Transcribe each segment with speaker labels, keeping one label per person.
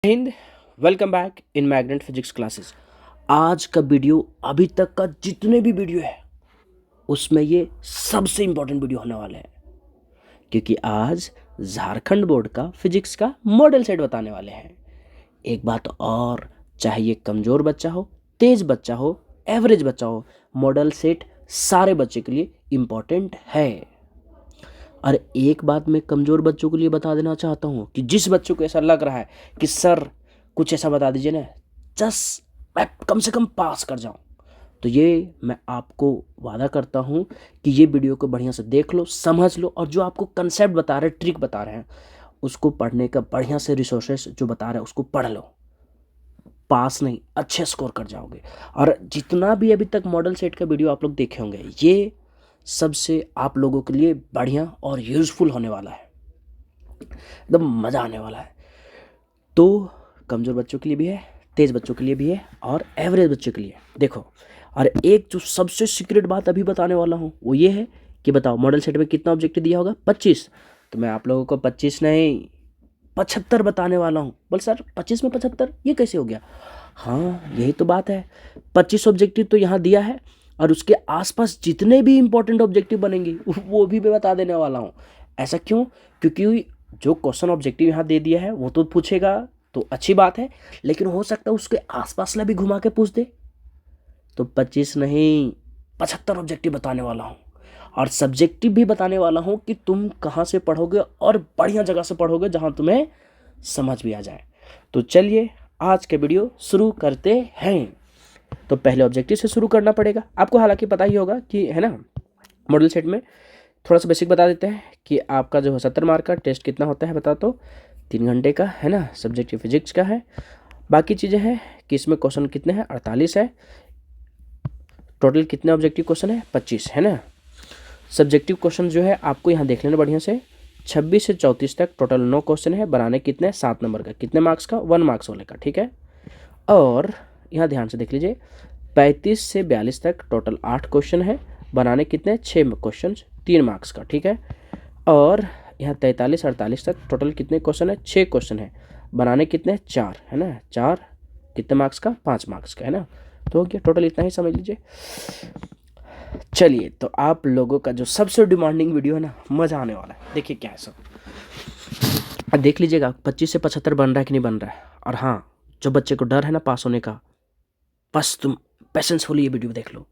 Speaker 1: Hind. Welcome back in magnet physics classes. आज का video अभी तक का जितने भी वीडियो है उसमें ये सबसे इम्पोर्टेंट वीडियो होने वाला है, क्योंकि आज झारखंड बोर्ड का फिजिक्स का मॉडल सेट बताने वाले हैं। एक बात और, चाहे ये कमज़ोर बच्चा हो, तेज बच्चा हो, एवरेज बच्चा हो, मॉडल सेट सारे बच्चे के लिए इम्पोर्टेंट है। और एक बात मैं कमज़ोर बच्चों के लिए बता देना चाहता हूँ कि जिस बच्चों को ऐसा लग रहा है कि सर कुछ ऐसा बता दीजिए ना, जस्ट मैं कम से कम पास कर जाऊँ, तो ये मैं आपको वादा करता हूँ कि ये वीडियो को बढ़िया से देख लो, समझ लो, और जो आपको कंसेप्ट बता रहे हैं, ट्रिक बता रहे हैं, उसको पढ़ने का बढ़िया से रिसोर्सेस जो बता रहे हैं उसको पढ़ लो। पास नहीं, अच्छे स्कोर कर जाओगे। और जितना भी अभी तक मॉडल सेट का वीडियो आप लोग देखे होंगे, ये सबसे आप लोगों के लिए बढ़िया और यूज़फुल होने वाला है, एकदम मज़ा आने वाला है। तो कमज़ोर बच्चों के लिए भी है, तेज़ बच्चों के लिए भी है, और एवरेज बच्चों के लिए। देखो, और एक जो सबसे सीक्रेट बात अभी बताने वाला हूँ वो ये है कि बताओ मॉडल सेट में कितना ऑब्जेक्टिव दिया होगा? 25। तो मैं आप लोगों को 25 नहीं 75 बताने वाला हूँ। बोल सर 25 में 75 ये कैसे हो गया? हाँ, यही तो बात है। 25 ऑब्जेक्टिव तो यहाँ दिया है, और उसके आसपास जितने भी इंपॉर्टेंट ऑब्जेक्टिव बनेंगे वो भी मैं बता देने वाला हूँ। ऐसा क्यों? क्योंकि जो क्वेश्चन ऑब्जेक्टिव यहाँ दे दिया है वो तो पूछेगा, तो अच्छी बात है, लेकिन हो सकता है उसके आसपास ला भी घुमा के पूछ दे। तो 25 नहीं 75 ऑब्जेक्टिव बताने वाला हूँ, और सब्जेक्टिव भी बताने वाला हूँ कि तुम कहाँ से पढ़ोगे, और बढ़िया जगह से पढ़ोगे जहाँ तुम्हें समझ भी आ जाए। तो चलिए आज के वीडियो शुरू करते हैं। तो पहले ऑब्जेक्टिव से शुरू करना पड़ेगा आपको, हालांकि पता ही होगा कि है ना। मॉडल सेट में थोड़ा सा बेसिक बता देते हैं कि आपका जो 70 मार्क का टेस्ट कितना होता है बता। तो 3 घंटे का है ना, सब्जेक्टिव फिजिक्स का है। बाकी चीज़ें हैं कि इसमें क्वेश्चन कितने हैं, 48 है। टोटल कितने ऑब्जेक्टिव क्वेश्चन है? 25 है ना। सब्जेक्टिव क्वेश्चन जो है आपको यहाँ देख लेना बढ़िया से, 26 से 34 तक टोटल 9 क्वेश्चन है। बनाने कितने? 7 नंबर का। कितने मार्क्स का? 1 मार्क्स वाले का, ठीक है। और यहाँ ध्यान से देख लीजिए, 35 से 42 तक टोटल 8 क्वेश्चन है। बनाने कितने? 6 क्वेश्चन, 3 मार्क्स का, ठीक है। और यहाँ 43 48 तक टोटल कितने क्वेश्चन है? 6 क्वेश्चन है। बनाने कितने? 4 है ना। 4 कितने मार्क्स का? 5 मार्क्स का, है ना। तो हो गया, टोटल इतना ही समझ लीजिए। चलिए, तो आप लोगों का जो सबसे डिमांडिंग वीडियो है ना, मज़ा आने वाला है। देखिए क्या है सब, अब देख लीजिएगा 25 से 75 बन रहा है कि नहीं बन रहा है। और हाँ, जो बच्चे को डर है ना पास होने का, बस तुम पेशेंसफुली ये वीडियो देख लो।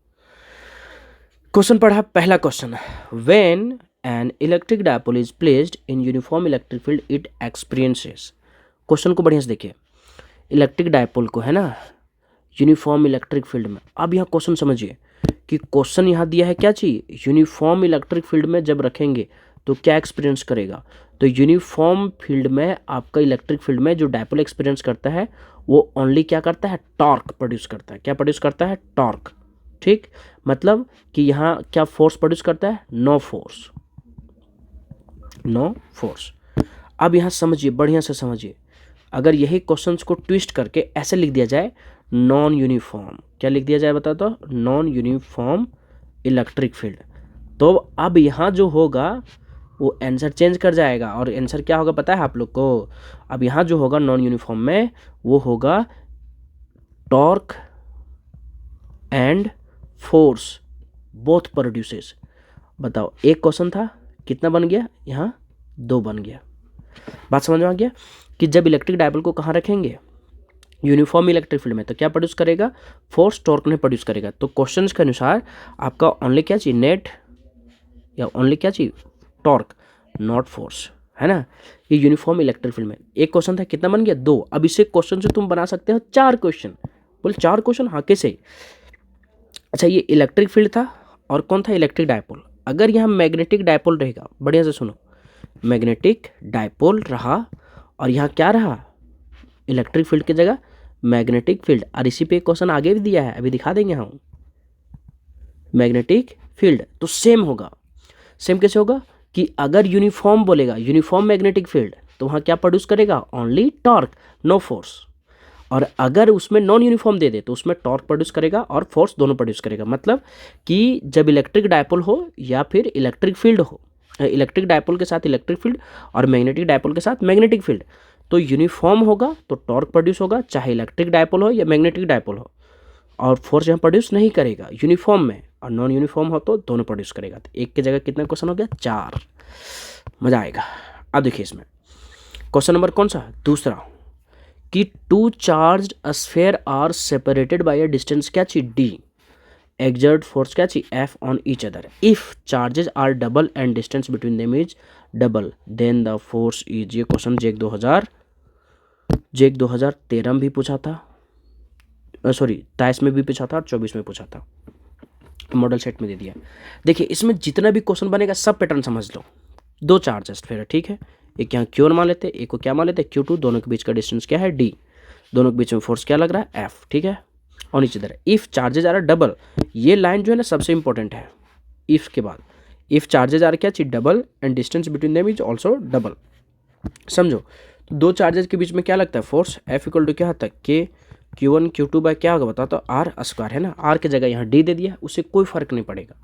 Speaker 1: क्वेश्चन पढ़ा, पहला question, when an electric dipole is placed in uniform electric field it experiences. Question को बढ़िया से देखिए, इलेक्ट्रिक डायपोल को है ना यूनिफॉर्म इलेक्ट्रिक फील्ड में। अब यहाँ क्वेश्चन समझिए कि क्वेश्चन यहाँ दिया है क्या चाहिए, यूनिफॉर्म इलेक्ट्रिक फील्ड में जब रखेंगे तो क्या एक्सपीरियंस करेगा। तो यूनिफॉर्म फील्ड में आपका इलेक्ट्रिक फील्ड में जो डायपोल एक्सपीरियंस करता है वो ओनली क्या करता है? टॉर्क प्रोड्यूस करता है। क्या प्रोड्यूस करता है? टॉर्क, ठीक। मतलब कि यहाँ क्या फोर्स प्रोड्यूस करता है? No force, no force. अब यहाँ समझिए, बढ़िया से समझिए, अगर यही क्वेश्चंस को ट्विस्ट करके ऐसे लिख दिया जाए, नॉन यूनिफॉर्म, क्या लिख दिया जाए बता दो? नॉन यूनिफॉर्म इलेक्ट्रिक फील्ड, तो अब यहाँ जो होगा वो आंसर चेंज कर जाएगा। और आंसर क्या होगा पता है आप लोग को? अब यहाँ जो होगा नॉन यूनिफॉर्म में वो होगा torque and force both produces. बताओ, एक क्वेश्चन था कितना बन गया? यहाँ 2 बन गया। बात समझ में आ गया कि जब इलेक्ट्रिक डायपोल को कहाँ रखेंगे? यूनिफॉर्म इलेक्ट्रिक फील्ड में, तो क्या प्रोड्यूस करेगा? फोर्स, टॉर्क ने प्रोड्यूस करेगा। तो क्वेश्चंस के अनुसार आपका ओनली क्या चाहिए? नेट, या ओनली क्या चाहिए? टॉर्क, नॉट फोर्स, है ना। ये यूनिफॉर्म इलेक्ट्रिक फील्ड में एक क्वेश्चन था, कितना बन गया? 2। अब इसे क्वेश्चन से तुम बना सकते हो 4 क्वेश्चन। बोले 4 क्वेश्चन? हाँ, कैसे? अच्छा, ये इलेक्ट्रिक फील्ड था और कौन था? Electric dipole. अगर यहाँ मैग्नेटिक डायपोल रहेगा, बढ़िया से सुनो, मैग्नेटिक डायपोल रहा और यहाँ क्या रहा? इलेक्ट्रिक फील्ड की जगह मैग्नेटिक फील्ड। और इसी पे क्वेश्चन आगे भी दिया है, अभी दिखा देंगे हम। मैग्नेटिक फील्ड तो सेम होगा। सेम कैसे होगा कि अगर यूनिफॉर्म बोलेगा, यूनिफॉर्म मैग्नेटिक फील्ड, तो वहाँ क्या प्रोड्यूस करेगा? Only torque, no force. और अगर उसमें नॉन यूनिफॉर्म दे दे तो उसमें टॉर्क प्रोड्यूस करेगा और फोर्स दोनों प्रोड्यूस करेगा। मतलब कि जब इलेक्ट्रिक डायपोल हो या फिर इलेक्ट्रिक फील्ड हो, इलेक्ट्रिक डायपोल के साथ इलेक्ट्रिक फील्ड और मैग्नेटिक डायपोल के साथ मैग्नेटिक फील्ड, तो यूनिफॉर्म होगा तो टॉर्क प्रोड्यूस होगा, चाहे इलेक्ट्रिक डायपोल हो या मैग्नेटिक डायपोल हो, और फोर्स यहाँ प्रोड्यूस नहीं करेगा यूनिफॉर्म में, और नॉन यूनिफॉर्म हो तो दोनों प्रोड्यूस करेगा। तो एक की जगह कितना क्वेश्चन हो गया? 4। मजा आएगा। अब देखिए इसमें क्वेश्चन नंबर कौन सा? दूसरा, कि two charge sphere are separated by a distance क्या चाहिए? डी। exert force क्या चाहिए? F on each other. If charges are double and distance between them is double, then the force is, ये question जेक 2013 में भी पूछा था, सॉरी 23 में भी पूछा था और 24 में पूछा था, मॉडल सेट में दे दिया। देखिए इसमें जितना भी क्वेश्चन बनेगा सब पैटर्न समझ लो। दो चार्जेस फिर ठीक है, एक यहाँ Q1 मान लेते, एक को क्या मान लेते? Q2। दोनों के बीच का डिस्टेंस क्या है? D। दोनों के बीच में फोर्स क्या लग रहा है? F। ठीक है, और नीचे इधर इफ चार्जेज आर डबल, ये लाइन जो है ना सबसे इंपॉर्टेंट है। इफ के बाद इफ चार्जेज आर क्या चाहिए? Double, and distance between them is also double. समझो, तो दो चार्जेज के बीच में क्या लगता है? फोर्स। F इक्वल टू क्या होता है? K Q1 Q2 बाय क्या होगा बता? तो R स्क्वायर है ना, R की जगह यहाँ D दे दिया, उससे कोई फर्क नहीं पड़ेगा,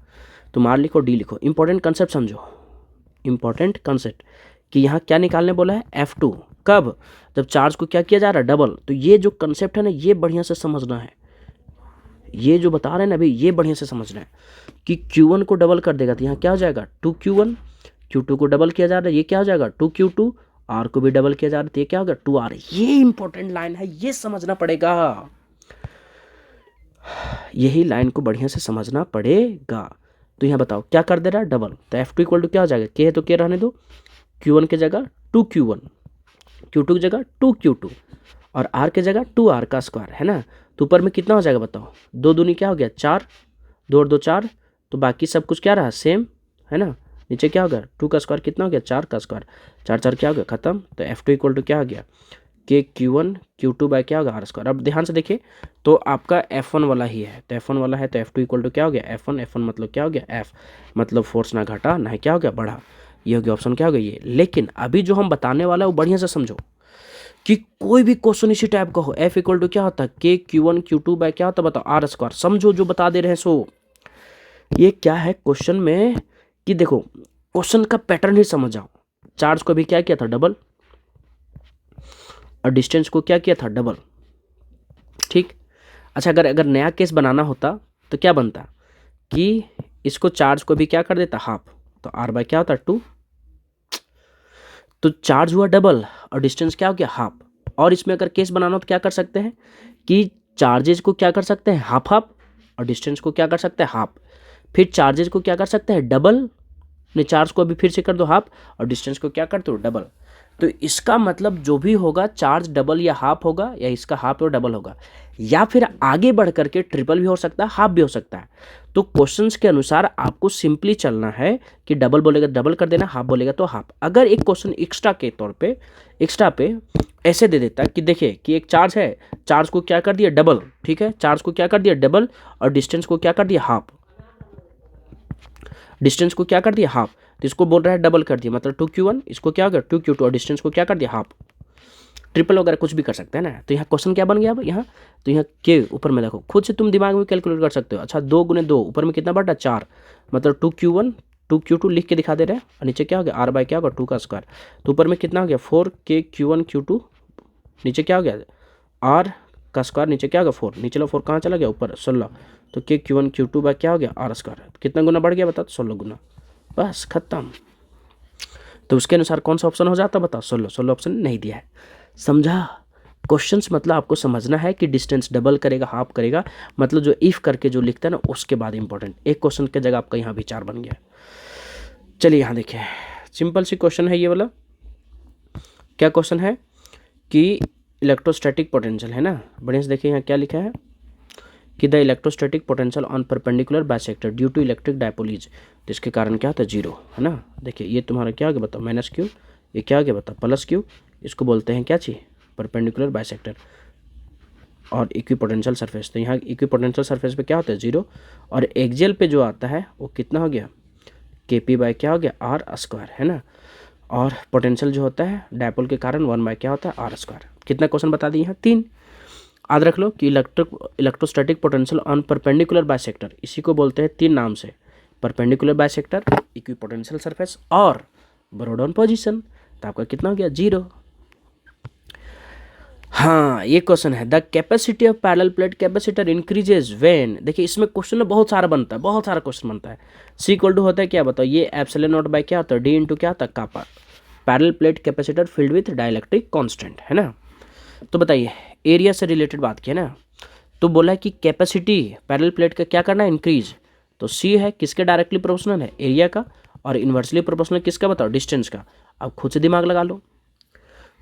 Speaker 1: तुम R लिखो D लिखो। इंपॉर्टेंट कंसेप्ट समझो, इंपॉर्टेंट कंसेप्ट कि यहाँ क्या निकालने बोला है? F2। कब? जब चार्ज को क्या किया जा रहा है? डबल। तो ये जो कंसेप्ट है ना, ये बढ़िया से समझना है, ये जो बता रहे हैं ना अभी, ये बढ़िया से समझना है कि Q1 को डबल कर देगा तो यहाँ क्या हो जाएगा? 2Q1। Q2 को डबल किया जा रहा है, ये क्या हो जाएगा? 2Q2। R को भी डबल किया जा रहा है तो ये क्या होगा? 2R। ये इंपॉर्टेंट लाइन है, ये समझना पड़ेगा, यही लाइन को बढ़िया से समझना पड़ेगा। तो यहाँ बताओ क्या कर दे रहा है? डबल। तो F2 इक्वल टू क्या हो जाएगा? K है तो K रहने दो, Q1 की जगह 2Q1, Q2 की जगह 2Q2, और R की जगह 2R का स्क्वायर है ना। तो ऊपर में कितना हो जाएगा बताओ? 2 दूनी क्या हो गया? 4, 2 और 2 4, तो बाकी सब कुछ क्या रहा? सेम है ना। नीचे क्या हो गया? 2 का स्क्वायर कितना हो गया? 4 का स्क्वायर, 4 4 क्या हो गया? खत्म। तो F2 इक्वल टू क्या हो गया? K Q1 Q2 बाय क्या होगा? R square. अब ध्यान से देखिए, तो आपका F1 वाला ही है, तो F1 वाला है तो F2 इक्वल टू क्या हो गया? F1। F1 मतलब क्या हो गया? F, मतलब फोर्स ना घटा ना क्या हो गया? बढ़ा। ये हो गया ऑप्शन क्या हो गया? ये। लेकिन अभी जो हम बताने वाला है वो बढ़िया से समझो कि कोई भी क्वेश्चन इसी टाइप का हो, F इक्वल टू क्या होता है? K Q1 Q2 बाय क्या होता है बताओ? R square. समझो जो बता दे रहे हैं सो ये क्या है क्वेश्चन में, कि देखो क्वेश्चन का पैटर्न ही समझ जाओ। चार्ज को भी क्या किया था? डबल, और डिस्टेंस को क्या किया था? डबल। ठीक। अच्छा, अगर नया केस बनाना होता तो क्या बनता कि इसको चार्ज को भी क्या कर देता? हाफ, तो R बाय क्या होता? 2। तो चार्ज हुआ डबल और डिस्टेंस क्या हो गया? हाफ। और इसमें अगर केस बनाना हो तो क्या कर सकते हैं कि चार्जेस को क्या कर सकते हैं? हाफ हाफ, और डिस्टेंस को क्या कर सकते हैं? हाफ। फिर चार्जेस को क्या कर सकते हैं? डबल, ने चार्ज को अभी फिर से कर दो हाफ, और डिस्टेंस को क्या कर दो? डबल। तो इसका मतलब जो भी होगा, चार्ज डबल या हाफ होगा, या इसका हाफ और डबल होगा, या फिर आगे बढ़ करके ट्रिपल भी हो सकता है, हाफ भी हो सकता है। तो क्वेश्चंस के अनुसार आपको सिंपली चलना है कि डबल बोलेगा डबल कर देना, हाफ बोलेगा तो हाफ। अगर एक क्वेश्चन एक्स्ट्रा के तौर पे, एक्स्ट्रा पे ऐसे दे देता कि देखिए कि एक चार्ज है, चार्ज को क्या कर दिया? डबल। ठीक है, चार्ज को क्या कर दिया? डबल, और डिस्टेंस को क्या कर दिया? हाफ। डिस्टेंस को क्या कर दिया? हाफ। तो इसको बोल रहा है डबल कर दिया, मतलब 2Q1, इसको क्या हो गया? 2Q2, और डिस्टेंस को क्या कर दिया? हाफ। ट्रिपल वगैरह कुछ भी कर सकते हैं ना। तो यहाँ क्वेश्चन क्या बन गया अब यहाँ? तो यहाँ के ऊपर में देखो, खुद से तुम दिमाग में कैलकुलेट कर सकते हो। अच्छा, 2 गुने 2, ऊपर में कितना बढ़ा? 4, मतलब 2Q1 2Q2 लिख के दिखा दे रहे हैं, और नीचे क्या हो गया? R बाय क्या होगा? 2 का स्क्वायर। तो ऊपर में कितना हो गया? 4K Q1 Q2, नीचे क्या हो गया? R का स्क्वायर, नीचे क्या हो गया? 4, नीचे लो 4 कहाँ चला गया? ऊपर 16। तो K Q1 Q2 बाय क्या हो गया? R square. कितना गुना बढ़ गया बता? 16 गुना। बस खत्म। तो उसके अनुसार कौन सा ऑप्शन हो जाता? बताओ। 16 ऑप्शन नहीं दिया है। समझा? क्वेश्चंस मतलब आपको समझना है कि डिस्टेंस डबल करेगा, हाफ करेगा, मतलब जो इफ करके जो लिखता है ना उसके बाद इंपॉर्टेंट। एक क्वेश्चन की जगह आपका यहाँ भी 4 बन गया। चलिए यहाँ देखिए, सिंपल सी क्वेश्चन है ये वाला। क्या क्वेश्चन है कि इलेक्ट्रोस्टैटिक पोटेंशियल है ना, बढ़िया से देखिए यहाँ क्या लिखा है कि the electrostatic potential on perpendicular bisector due to electric dipole is, जिसके कारण क्या होता है? 0 है ना। देखिए ये तुम्हारा क्या हो गया बताओ? -Q, ये क्या हो गया बताओ? +Q। इसको बोलते हैं क्या चाहिए? परपेंडिकुलर बाइसेक्टर और इक्विपोटेंशियल सरफेस। तो यहाँ इक्विपोटेंशियल सरफेस पे क्या होता है? 0, और एक्सियल पे जो आता है वो कितना हो गया? KP बाय क्या हो गया? R स्क्वायर है ना। और पोटेंशियल जो होता है डायपोल के कारण 1 बाय क्या होता है? R square. कितना क्वेश्चन बता दिए यहाँ? 3। याद रख लो कि electrostatic potential on perpendicular bisector, इसी को बोलते हैं 3 नाम से: परपेंडिकुलर बाइसेक्टर, इक्विपोटेंशियल सरफेस और ब्रोडन पोजीशन। तो आपका कितना हो गया? 0। हाँ, ये क्वेश्चन है, the capacity of parallel plate capacitor increases when. देखिए इसमें क्वेश्चन बहुत सारा बनता है, बहुत सारा क्वेश्चन बनता है। सी इक्वल टू होता है क्या बताओ, ये एप्सिलॉन नॉट बाय क्या होता है, डी इंटू क्या होता है, copper. Parallel plate capacitor filled with dielectric constant, है ना। तो बताइए एरिया से रिलेटेड बात की है ना, तो बोला है कि कैपेसिटी पैरेलल प्लेट का क्या करना है, इंक्रीज। तो सी है किसके डायरेक्टली प्रोपोर्शनल है, एरिया का, और इन्वर्सली प्रोपोर्शनल किसका बताओ, डिस्टेंस का। अब खुद से दिमाग लगा लो।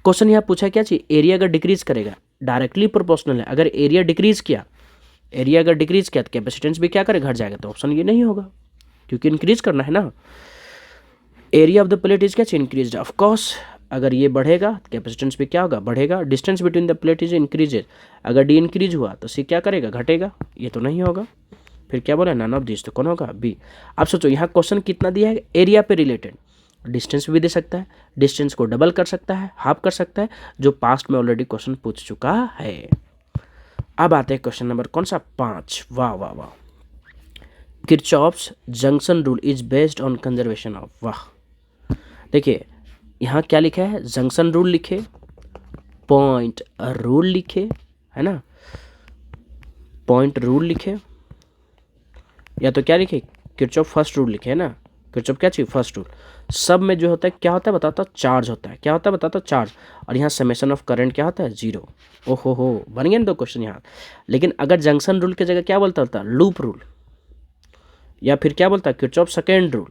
Speaker 1: क्वेश्चन यहाँ पूछा क्या चाहिए, एरिया अगर डिक्रीज करेगा, डायरेक्टली प्रोपोर्शनल है, अगर एरिया डिक्रीज किया, एरिया अगर डिक्रीज किया तो कैपेसिटेंस भी क्या करे, घट जाएगा। तो ऑप्शन ये नहीं होगा, क्योंकि इंक्रीज करना है ना। Area of the plate is क्या चाहिए, इंक्रीज। ऑफ कोर्स अगर ये बढ़ेगा तो कैपेसिटेंस भी क्या होगा, बढ़ेगा। Distance between the plate is increases, अगर डी इंक्रीज हुआ तो सी क्या करेगा, घटेगा। ये तो नहीं होगा, फिर क्या बोला, नन ऑफ दिस। तो कौन होगा, बी। आप सोचो यहाँ क्वेश्चन कितना दिया है, एरिया पे रिलेटेड, डिस्टेंस भी दे सकता है, डिस्टेंस को डबल कर सकता है, हाफ कर सकता है, जो पास्ट में ऑलरेडी क्वेश्चन पूछ चुका है। अब आते हैं क्वेश्चन नंबर कौन सा, 5। वाह वाह वाह। Kirchhoff's junction rule is based on conservation of. वाह, देखिए यहाँ क्या लिखा है, जंक्शन रूल लिखे, पॉइंट रूल लिखे, है ना, पॉइंट रूल लिखे, या तो क्या लिखे, किरचॉफ फर्स्ट रूल लिखे, है ना। किरचॉफ क्या चाहिए, फर्स्ट रूल। सब में जो होता है क्या होता है बताता, चार्ज होता है, क्या होता है बताता, चार्ज। और यहाँ समेशन ऑफ करंट क्या होता है, जीरो। ओहो हो, बन गया ना दो क्वेश्चन यहाँ। लेकिन अगर जंक्शन रूल की जगह क्या बोलता होता, लूप रूल, या फिर क्या बोलता किरचॉफ सेकेंड रूल,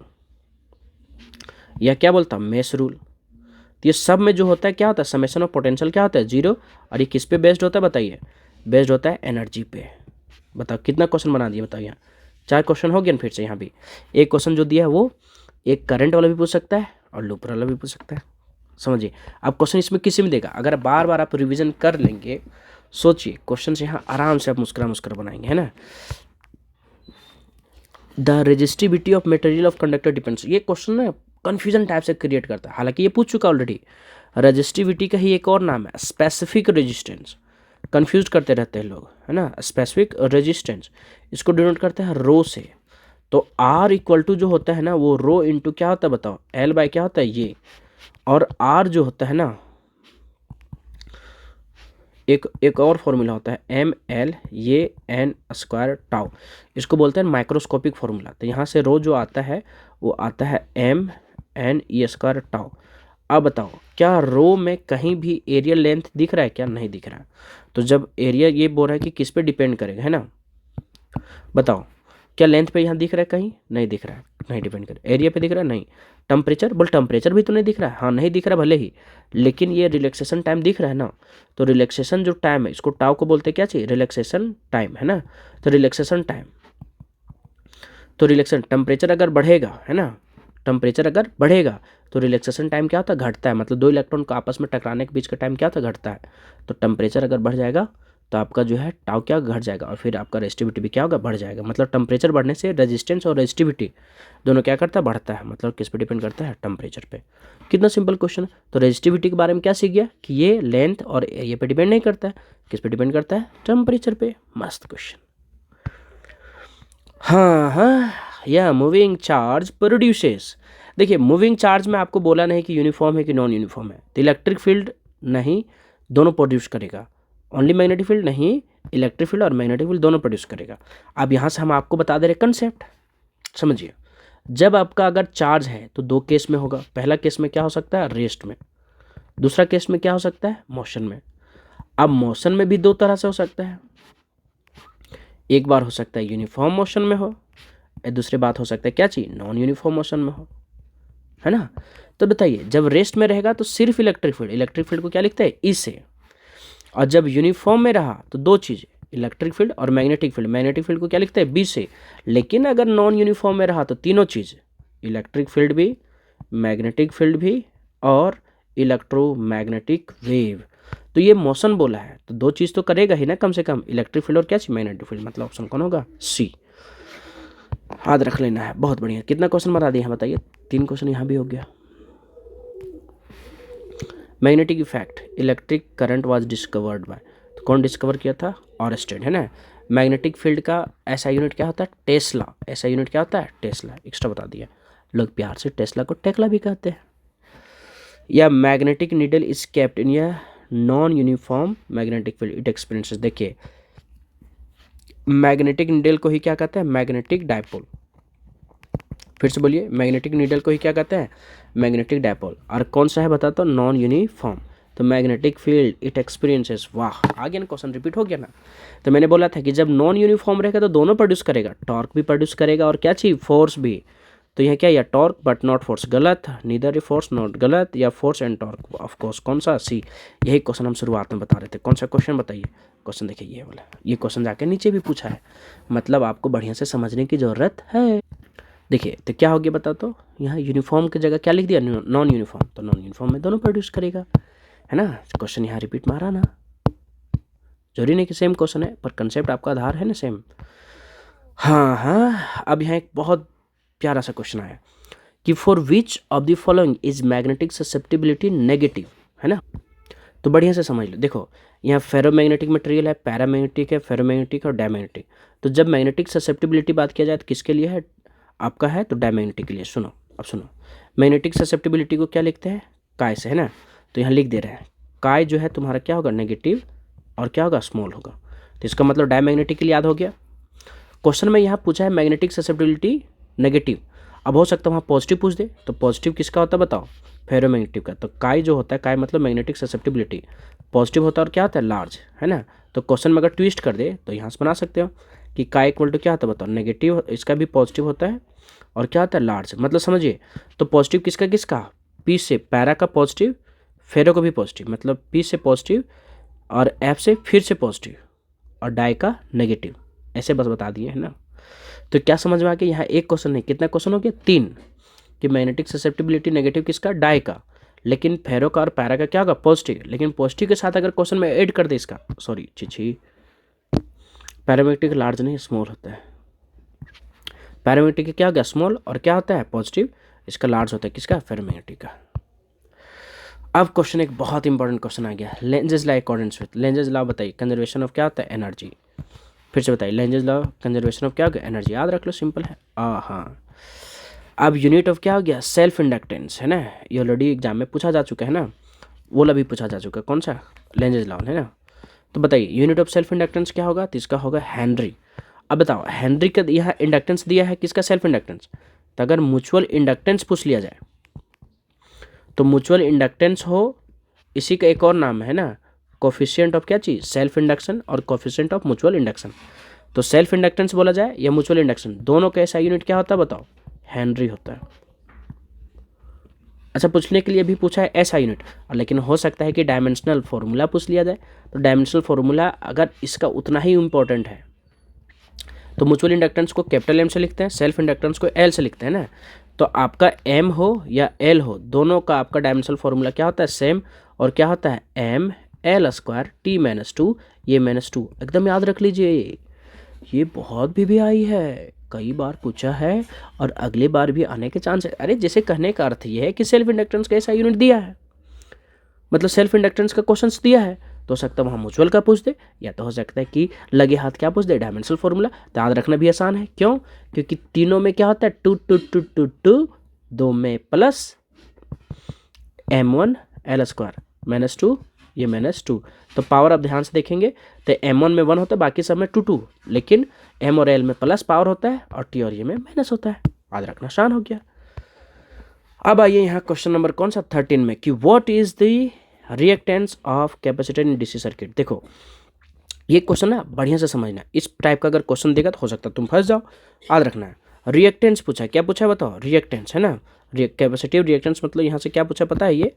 Speaker 1: या क्या बोलता मेश रूल। तो ये सब में जो होता है क्या होता है, समेशन ऑफ पोटेंशियल क्या होता है, जीरो। और ये किस पे बेस्ड होता है बताइए, बेस्ड होता है एनर्जी पे। बताओ कितना क्वेश्चन बना दिया, बताओ यहाँ 4 क्वेश्चन हो गया ना। फिर से यहाँ भी एक क्वेश्चन जो दिया है वो एक करंट वाला भी पूछ सकता है और लूप वाला भी पूछ सकता है, समझिए। अब क्वेश्चन इसमें किसी में देगा, अगर बार बार आप रिवीजन कर लेंगे, सोचिए क्वेश्चन से यहाँ आराम से आप मुस्कुरा मुस्कुरा बनाएंगे, है ना। The resistivity of material of conductor depends. ये क्वेश्चन ना कन्फ्यूजन टाइप से क्रिएट करता है, हालांकि ये पूछ चुका ऑलरेडी। रेजिस्टिविटी का ही एक और नाम है स्पेसिफिक रेजिस्टेंस, कंफ्यूज करते रहते हैं लोग, है ना। स्पेसिफिक रेजिस्टेंस इसको डिनोट करते हैं रो से। तो आर इक्वल टू जो होता है ना, वो रो इंटू क्या होता है बताओ, एल बाय क्या होता है ये। और आर जो होता है ना, एक और फॉर्मूला होता है एम एल ये एन स्क्वायर टाउ, इसको बोलते हैं माइक्रोस्कोपिक फॉर्मूला। तो यहाँ से रो जो आता है वो आता है M N E square tau. अब बताओ क्या रो में कहीं भी एरिया लेंथ दिख रहा है क्या, नहीं दिख रहा है। तो जब एरिया ये बोल रहा है कि किस पे डिपेंड करेगा, है ना, बताओ क्या लेंथ पे यहाँ दिख रहा है, कहीं नहीं दिख रहा है, नहीं डिपेंड करे। एरिया पे दिख रहा है, नहीं। टेम्परेचर, बोल टेम्परेचर भी तो नहीं दिख रहा है, हाँ नहीं दिख रहा भले ही, लेकिन ये रिलैक्सेशन टाइम दिख रहा है ना। तो रिलैक्सेशन जो टाइम है इसको टाउ को बोलते क्या चाहिए, रिलैक्सेशन टाइम, है ना। तो रिलैक्सेशन टाइम, तो रिलैक्सेशन टेम्परेचर अगर बढ़ेगा, है ना, टेम्परेचर अगर बढ़ेगा तो रिलैक्सेशन टाइम क्या होता है, घटता है। मतलब दो इलेक्ट्रॉन को आपस में टकराने के बीच का टाइम क्या होता है, घटता है। तो टेम्परेचर अगर बढ़ जाएगा तो आपका जो है टाउ क्या घट जाएगा, और फिर आपका रेजिस्टिविटी भी क्या होगा, बढ़ जाएगा। मतलब टेम्परेचर बढ़ने से रेजिस्टेंस और रेजिस्टिविटी दोनों क्या करता है, बढ़ता है। मतलब किस पे डिपेंड करता है, टेम्परेचर पे। कितना सिंपल क्वेश्चन है। तो रेजिस्टिविटी के बारे में क्या सीख गया कि ये लेंथ और एरिया पे डिपेंड नहीं करता है, किस पे डिपेंड करता है, टेम्परेचर पे। मस्त क्वेश्चन। हाँ हाँ, या मूविंग चार्ज प्रोड्यूसेस। देखिए मूविंग चार्ज में आपको बोला नहीं कि यूनिफॉर्म है कि नॉन यूनिफॉर्म है। तो इलेक्ट्रिक फील्ड नहीं, दोनों प्रोड्यूस करेगा। ओनली मैग्नेटिक फील्ड नहीं, इलेक्ट्रिक फील्ड और मैग्नेटिक फील्ड दोनों प्रोड्यूस करेगा। अब यहाँ से हम आपको बता दे रहे कंसेप्ट, समझिए। जब आपका अगर चार्ज है तो दो केस में होगा। पहला केस में क्या हो सकता है, रेस्ट में। दूसरा केस में क्या हो सकता है, मोशन में। अब मोशन में भी दो तरह से हो सकता है। एक बार हो सकता है यूनिफॉर्म मोशन में हो, दूसरी बात हो सकता है क्या चाहिए, नॉन यूनिफॉर्म मोशन में हो, है ना। तो बताइए जब रेस्ट में रहेगा तो सिर्फ इलेक्ट्रिक फील्ड को क्या लिखता है, ई से। और जब यूनिफॉर्म में रहा तो दो चीज़ें, इलेक्ट्रिक फील्ड और मैग्नेटिक फील्ड को क्या लिखता है, बी से। लेकिन अगर नॉन यूनिफॉर्म में रहा तो तीनों चीज़, इलेक्ट्रिक फील्ड भी, मैग्नेटिक फील्ड भी और इलेक्ट्रोमैग्नेटिक वेव। तो ये मोशन बोला है तो दो चीज़ तो करेगा ही ना कम से कम, इलेक्ट्रिक फील्ड और क्या चाहिए, मैग्नेटिक फील्ड। मतलब ऑप्शन कौन होगा, सी। याद रख लेना है, बहुत बढ़िया। कितना क्वेश्चन बता दिए हैं बताइए, 3 क्वेश्चन यहाँ भी हो गया। Magnetic effect, electric current was discovered by, तो कौन डिस्कवर किया था, ऑरस्टेड, है ना। मैग्नेटिक फील्ड का ऐसा यूनिट क्या होता है, टेस्ला। ऐसा यूनिट क्या होता है, टेस्ला। एक्स्ट्रा बता दिया, लोग प्यार से टेस्ला को टेक्ला भी कहते हैं। या magnetic needle is kept in या non uniform magnetic field it experiences. देखिए मैग्नेटिक नीडल को ही क्या कहते हैं, मैग्नेटिक डायपोल। फिर से बोलिए, मैग्नेटिक नीडल को ही क्या कहते हैं, मैग्नेटिक डायपोल। और कौन सा है बता तो, नॉन यूनिफॉर्म। तो मैग्नेटिक फील्ड इट एक्सपीरियंसेस, वाह आ गया ना, क्वेश्चन रिपीट हो गया ना। तो मैंने बोला था कि जब नॉन यूनिफॉर्म रहेगा तो दोनों प्रोड्यूस करेगा, टॉर्क भी प्रोड्यूस करेगा और क्या चाहिए, फोर्स भी। तो यहाँ क्या, या टॉर्क बट नॉट फोर्स, गलत, नीदर फोर्स नॉट, गलत, या force and torque, of course कौन सा, सी। यही क्वेश्चन हम शुरुआत में बता रहे थे। कौन सा क्वेश्चन बताइए, क्वेश्चन देखिए ये वाला, ये क्वेश्चन जाके नीचे भी पूछा है, मतलब आपको बढ़िया से समझने की जरूरत है। देखिए तो क्या हो गया बता तो, यहाँ यूनिफॉर्म की जगह क्या लिख दिया, नॉन यूनिफॉर्म। तो नॉन यूनिफॉर्म में दोनों प्रोड्यूस करेगा, है ना। क्वेश्चन यहाँ रिपीट मारा ना, जरूरी नहीं कि सेम क्वेश्चन है, पर कंसेप्ट आपका आधार है ना सेम। हाँ हाँ, अब यहाँ एक बहुत प्यारा सा क्वेश्चन आया कि for which of the following is magnetic susceptibility negative, है ना। तो बढ़िया से समझ लो, देखो यहाँ फेरोमैग्नेटिक मटेरियल है, पैरामैग्नेटिक है, फेरोमैग्नेटिक और डायमैग्नेटिक। तो जब मैग्नेटिक ससेप्टिबिलिटी बात किया जाए तो किसके लिए है, आपका है तो डायमैग्नेटिक के लिए। सुनो अब सुनो, मैग्नेटिक ससेप्टिबिलिटी को क्या लिखते हैं, काय से, है ना। तो यहाँ लिख दे रहे हैं काय जो है तुम्हारा क्या होगा, नेगेटिव, और क्या होगा, स्मॉल होगा। तो इसका मतलब डायमैग्नेटिक के लिए याद हो गया। क्वेश्चन में यहाँ पूछा है मैग्नेटिक ससेप्टिबिलिटी नेगेटिव, अब हो सकता है वहाँ पॉजिटिव पूछ दे, तो पॉजिटिव किसका होता है बताओ, फेरोमैग्नेटिक का। तो काय जो होता है, काय मतलब मैग्नेटिक ससेप्टिबिलिटी, पॉजिटिव होता है और क्या होता है, लार्ज, है ना। तो क्वेश्चन में अगर ट्विस्ट कर दे तो यहाँ से बना सकते हो कि काय इक्वल टू क्या होता है बताओ, नेगेटिव, इसका भी पॉजिटिव होता है और क्या होता है, लार्ज। मतलब समझिए, तो पॉजिटिव किसका किसका, पी से, पैरा का पॉजिटिव, फेरो को भी पॉजिटिव, मतलब पी से पॉजिटिव और एफ से फिर से पॉजिटिव और डाई का नेगेटिव, ऐसे बस बता दिए, है ना। तो क्या समझ में आ गया, यहाँ एक क्वेश्चन नहीं, कितना क्वेश्चन हो गया, 3, कि मैग्नेटिक ससेप्टिबिलिटी नेगेटिव किसका, डाई का, लेकिन फेरो का और पैरा का क्या होगा, पॉजिटिव। लेकिन पॉजिटिव के साथ अगर क्वेश्चन में ऐड कर दे इसका, सॉरी छी, पैरामैग्नेटिक लार्ज नहीं स्मॉल होता है, पैरामैग्नेटिक क्या हो गया, स्मॉल, और क्या होता है, पॉजिटिव, इसका लार्ज होता है किसका, फेरोमैग्नेटिक का। अब क्वेश्चन एक बहुत इंपॉर्टेंट क्वेश्चन आ गया, Lenz's law according with, Lenz's law बताइए, कंजर्वेशन ऑफ क्या होता है, एनर्जी। फिर से बताइए, लेंजेस लॉ कंजर्वेशन ऑफ क्या हो गया, एनर्जी, याद रख लो, सिंपल है। हाँ, अब यूनिट ऑफ क्या हो गया, सेल्फ इंडक्टेंस, है ना। ये ऑलरेडी एग्जाम में पूछा जा चुका है ना, वो भी पूछा जा चुका है, कौन सा, लेंजेस लॉ, है ना। तो बताइए यूनिट ऑफ सेल्फ इंडक्टेंस क्या होगा, तो इसका होगा हेनरी। अब बताओ हेनरी का यहाँ इंडक्टेंस दिया है, किसका, सेल्फ इंडक्टेंस। तो अगर म्यूचुअल इंडक्टेंस पूछ लिया जाए तो म्यूचुअल इंडक्टेंस हो, इसी का एक और नाम है ना, कोफिशिएंट ऑफ क्या चीज़, सेल्फ इंडक्शन और कोफिशिएंट ऑफ म्यूचुअल इंडक्शन। तो सेल्फ इंडक्टेंस बोला जाए या म्यूचुअल इंडक्शन, दोनों का ऐसा यूनिट क्या होता है बताओ, हेनरी होता है। अच्छा, पूछने के लिए भी पूछा है ऐसा यूनिट, और लेकिन हो सकता है कि डायमेंशनल फॉर्मूला पूछ लिया जाए। तो डायमेंशनल फॉर्मूला अगर इसका उतना ही इंपॉर्टेंट है तो म्यूचुअल इंडक्टेंस को कैपिटल एम से लिखते हैं, सेल्फ इंडक्टेंस को एल से लिखते हैं ना। तो आपका एम हो या एल हो, दोनों का आपका डायमेंशनल फॉर्मूला क्या होता है, सेम, और क्या होता है, M L square T minus two, ये माइनस टू, एकदम याद रख लीजिए। ये बहुत भी आई है, कई बार पूछा है और अगली बार भी आने के चांस है। अरे जैसे कहने का अर्थ ये है कि सेल्फ इंडक्टेंस का ऐसा यूनिट दिया है, मतलब सेल्फ इंडक्टेंस का क्वेश्चन दिया है, तो हो सकता है वहाँ म्यूचुअल का पूछ दे, या तो हो सकता है कि लगे हाथ क्या पूछ दे, डायमेंशनल फॉर्मूला। तो याद रखना भी आसान है, क्यों, क्योंकि तीनों में क्या होता है, two two two two two, दो में plus m1 L square minus two, ये माइनस टू। तो पावर अब ध्यान से देखेंगे तो m1 में 1 होता है, बाकी सब में 2 2, लेकिन m और l में प्लस पावर होता है और t और ये में माइनस होता है। याद रखना आसान हो गया। अब आइए यहाँ क्वेश्चन नंबर कौन सा, 13 में, कि what is the reactance of capacitor in DC circuit. देखो ये क्वेश्चन ना बढ़िया से समझना, इस टाइप का अगर क्वेश्चन देगा तो हो सकता है तुम फंस जाओ। याद रखना है, रिएक्टेंस पूछा है, क्या पूछा है बताओ, रिएक्टेंस, है ना। कैपेसिटिव रिएक्टेंस मतलब यहाँ से क्या पूछा पता है, ये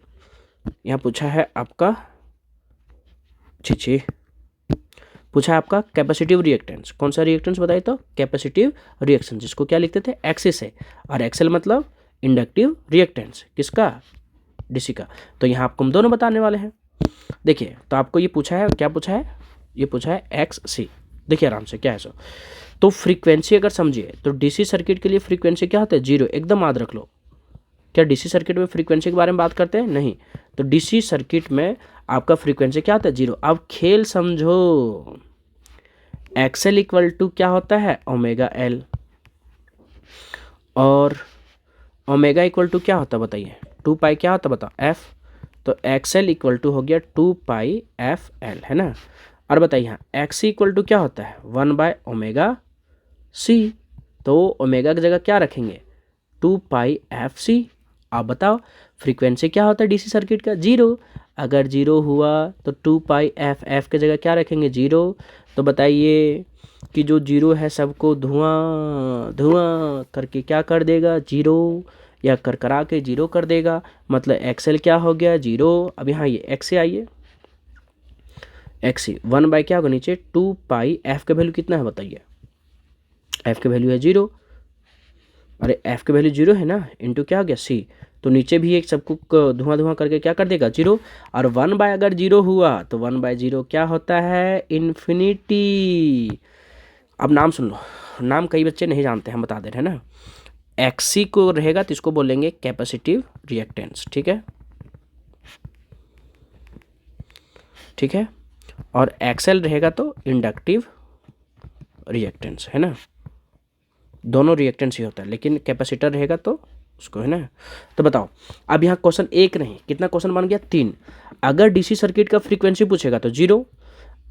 Speaker 1: यहाँ पूछा है आपका छी पूछा है आपका कैपेसिटिव रिएक्टेंस। कौन सा रिएक्टेंस बताइए तो, कैपेसिटिव रिएक्शन, जिसको क्या लिखते थे, एक्सिस है, और एक्सएल मतलब इंडक्टिव रिएक्टेंस, किसका, डीसी का। तो यहाँ आपको हम दोनों बताने वाले हैं। देखिए तो आपको ये पूछा है, क्या पूछा है, ये पूछा है एक्स सी। देखिए आराम से क्या है सो, तो फ्रीक्वेंसी अगर समझिए तो डीसी सर्किट के लिए फ्रीक्वेंसी क्या होता है, 0, एकदम याद रख लो। क्या डीसी सर्किट में फ्रीक्वेंसी के बारे में बात करते हैं, नहीं। तो डीसी सर्किट में आपका फ्रीक्वेंसी क्या होता है, 0। अब खेल समझो, एक्सएल इक्वल टू क्या होता है, ओमेगा एल, और ओमेगा इक्वल टू क्या होता है बताइए, 2 पाई क्या होता है बताओ, एफ। तो एक्स एल इक्वल टू हो गया 2πfl, है ना। और बताइए यहाँ एक्स इक्वल टू क्या होता है 1/ωc, तो ओमेगा की जगह क्या रखेंगे 2πfc। आप बताओ फ्रीक्वेंसी क्या होता है डीसी सर्किट का 0, अगर 0 हुआ तो 2πf की जगह क्या रखेंगे 0। तो बताइए कि जो 0 है सबको धुआं धुआं करके क्या कर देगा 0, या करकरा के 0 कर देगा, मतलब एक्सएल क्या हो गया 0। अब यहाँ ये एक्स से आइए, एक्स सी 1 क्या होगा नीचे 2πf का वैल्यू कितना है बताइए, एफ की वैल्यू है 0, अरे एफ की वैल्यू 0 है ना, इंटू क्या हो गया सी, तो नीचे भी एक सबको धुआं धुआं करके क्या कर देगा 0। और 1 अगर 0 हुआ तो 1/0 क्या होता है इन्फिनिटी। अब नाम सुन लो, नाम कई बच्चे नहीं जानते हैं, बता दे रहे हैं ना। एक्सी को रहेगा तो इसको बोलेंगे कैपेसिटिव रिएक्टेंस, ठीक है, ठीक है। और एक्सएल रहेगा तो इंडक्टिव रिएक्टेंस, है ना। दोनों रिएक्टेंस ही होता है, लेकिन कैपेसिटर रहेगा तो उसको, है ना। तो बताओ अब यहाँ क्वेश्चन एक नहीं, कितना क्वेश्चन बन गया 3। अगर डीसी सर्किट का फ्रीक्वेंसी पूछेगा तो 0,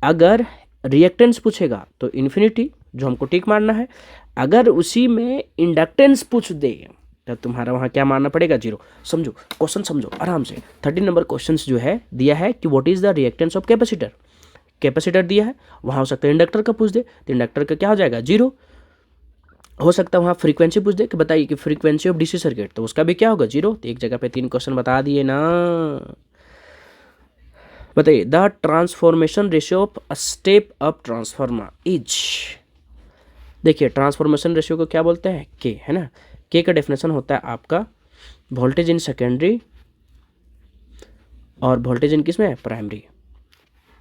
Speaker 1: अगर रिएक्टेंस पूछेगा तो इन्फिनिटी, जो हमको टिक मारना है, अगर उसी में इंडक्टेंस पूछ दे तो तुम्हारा वहाँ क्या मानना पड़ेगा 0। समझो क्वेश्चन, समझो आराम से। 13 नंबर क्वेश्चन जो है दिया है कि what is the reactance of capacitor, capacitor दिया है, वहाँ हो सकता है इंडक्टर का पूछ दे तो इंडक्टर का क्या हो जाएगा 0। हो सकता है वहाँ फ्रीक्वेंसी पूछ दे कि बताइए कि फ्रीक्वेंसी ऑफ डीसी सर्किट, तो उसका भी क्या होगा 0। तो एक जगह पे 3 क्वेश्चन बता दिए ना। बताइए the transformation ratio of a step up transformer is, देखिए ट्रांसफॉर्मेशन रेशियो को क्या बोलते हैं के, है ना। के का डेफिनेशन होता है आपका वोल्टेज इन सेकेंडरी और वोल्टेज इन किस में प्राइमरी।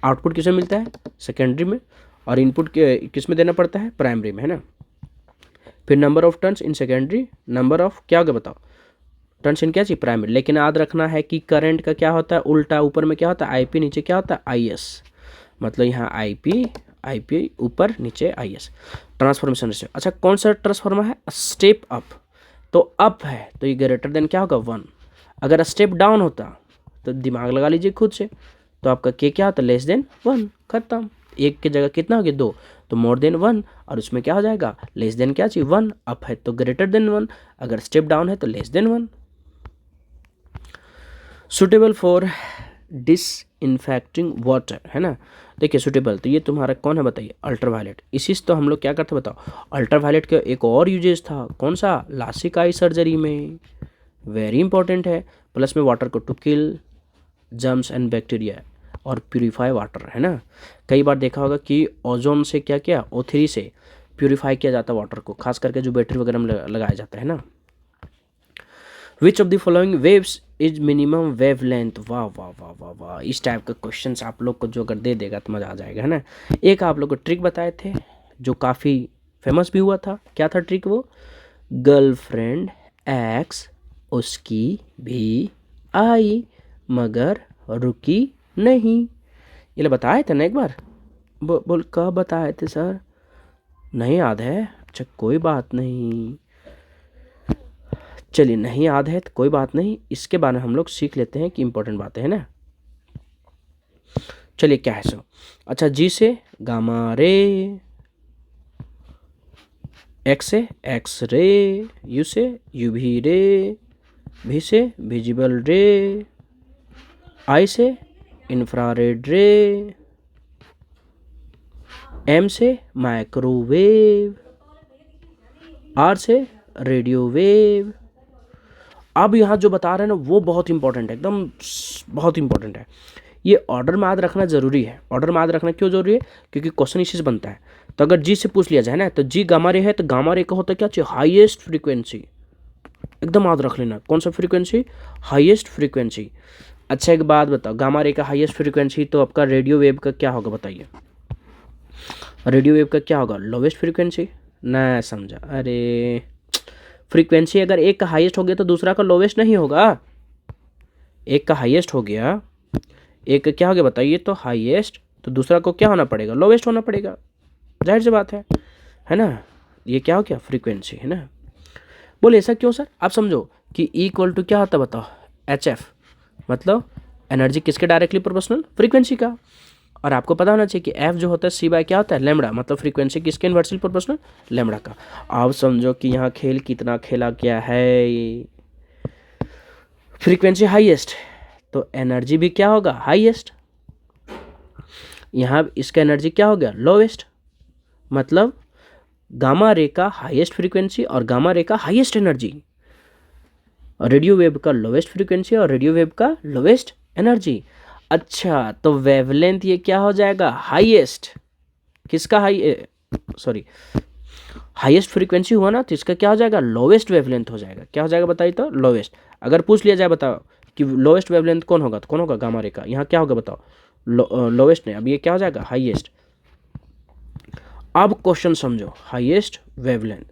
Speaker 1: आउटपुट किस में मिलता है सेकेंडरी में, और इनपुट किस में देना पड़ता है प्राइमरी में, है ना। फिर number of turns in secondary, number of क्या होगा बताओ टर्न्स इन क्या चाहिए प्राइमरी। लेकिन याद रखना है कि करंट का क्या होता है उल्टा, ऊपर में क्या होता है आईपी, नीचे क्या होता है आईएस, मतलब यहाँ आईपी ऊपर नीचे आईएस। ट्रांसफॉर्मेशन रेशियो, अच्छा कौन सा ट्रांसफॉर्मर है स्टेप अप, तो अप है तो ये ग्रेटर देन क्या होगा 1। अगर स्टेप डाउन होता तो दिमाग लगा लीजिए खुद से, तो आपका के क्या होता लेस देन 1, खत्म। एक की जगह कितना हो गया 2, तो मोर देन 1, और उसमें क्या हो जाएगा लेस देन क्या चाहिए 1, अप है तो ग्रेटर देन 1, अगर स्टेप डाउन है तो less than 1। Suitable for disinfecting water, है ना। देखिए सुटेबल तो ये तुम्हारा कौन है बताइए अल्ट्रावायलेट। इसी से तो हम लोग क्या करते बताओ, अल्ट्रावायलेट का एक और यूजेस था कौन सा लासिक आई सर्जरी में, वेरी इंपॉर्टेंट है। प्लस में वाटर को to kill germs and bacteria और प्यूरीफाई वाटर, है ना। कई बार देखा होगा कि ओजोन से क्या किया O3 से प्यूरीफाई किया जाता है वाटर को, खास करके जो बैटरी वगैरह में लगाया जाता है ना। Which of the following waves is minimum wave length, वाह वाह वाह वाह वाह। इस टाइप का क्वेश्चन आप लोग को जो अगर दे देगा तो मज़ा आ जाएगा, है ना। एक आप लोग को ट्रिक बताए थे जो काफ़ी फेमस भी हुआ था, क्या था ट्रिक वो, गर्लफ्रेंड एक्स उसकी भी आई मगर रुकी नहीं, ये बताए थे ना एक बार। बोल कब बताए थे सर, नहीं याद है, अच्छा कोई बात नहीं, चलिए नहीं याद है तो कोई बात नहीं, इसके बारे में हम लोग सीख लेते हैं कि इंपॉर्टेंट बातें है ना। चलिए क्या है सो, अच्छा जी से गामा रे, एक्स से एक्स रे, यू से यूवी रे, भी से विजिबल रे, आई से इंफ्रारेड रे, एम से माइक्रोवेव, आर से रेडियो वेव। अब यहाँ जो बता रहे हैं ना वो बहुत इंपॉर्टेंट है, एकदम बहुत इंपॉर्टेंट है। ये ऑर्डर में याद रखना जरूरी है। ऑर्डर में याद रखना क्यों जरूरी है, क्योंकि क्वेश्चन इसी से बनता है। तो अगर जी से पूछ लिया जाए ना तो जी गामा रे है तो गामा रे का होता है क्या चाहिए हाईएस्ट फ्रीक्वेंसी, एकदम याद रख लेना कौन सा फ्रीक्वेंसी हाईएस्ट फ्रीक्वेंसी। अच्छा एक बात बताओ, गामा रे का हाईएस्ट फ्रीक्वेंसी तो आपका रेडियो वेव का क्या होगा बताइए, रेडियो वेव का क्या होगा लोवेस्ट फ्रीक्वेंसी, ना समझा, अरे फ्रीक्वेंसी अगर एक का हाईएस्ट हो गया तो दूसरा का लोवेस्ट नहीं होगा, एक का हाईएस्ट हो गया एक का क्या हो गया बताइए तो हाईएस्ट, तो दूसरा को क्या होना पड़ेगा लोवेस्ट होना पड़ेगा, जाहिर सी बात है ना। ये क्या हो गया फ्रीक्वेंसी, है ना। बोले ऐसा क्यों सर, आप समझो कि E इक्वल टू क्या होता है बताओ HF, मतलब एनर्जी किसके डायरेक्टली प्रोपोर्शनल? फ्रीक्वेंसी का। और आपको पता होना चाहिए कि एफ जो होता है सी बाय क्या होता है? लैम्बडा, मतलब फ्रीक्वेंसी किसके इन्वर्सली प्रोपोर्शनल? लैम्बडा का। आप समझो कि यहाँ खेल कितना खेला गया है, फ्रीक्वेंसी हाईएस्ट तो एनर्जी भी क्या होगा? हाईएस्ट। यहाँ इसका एनर्जी क्या हो गया? लोवेस्ट। मतलब गामा रे का हाईएस्ट फ्रीक्वेंसी और गामा रे का हाईएस्ट एनर्जी, रेडियो वेव का लोवेस्ट फ्रीक्वेंसी और रेडियो वेव का लोवेस्ट एनर्जी। अच्छा, तो वेवलेंथ ये क्या हो जाएगा? हाईएस्ट। किसका सॉरी हाईएस्ट फ्रीक्वेंसी हुआ ना, तो इसका क्या हो जाएगा? लोवेस्ट वेवलेंथ हो जाएगा। क्या हो जाएगा बताइए तो? लोवेस्ट। अगर पूछ लिया जाए बताओ कि लोवेस्ट वेवलेंथ कौन होगा, तो कौन होगा? गामा रे का। यहाँ क्या होगा बताओ? लोवेस्ट नहीं, अब ये क्या हो जाएगा? हाईएस्ट। अब क्वेश्चन समझो, हाईएस्ट वेवलेंथ।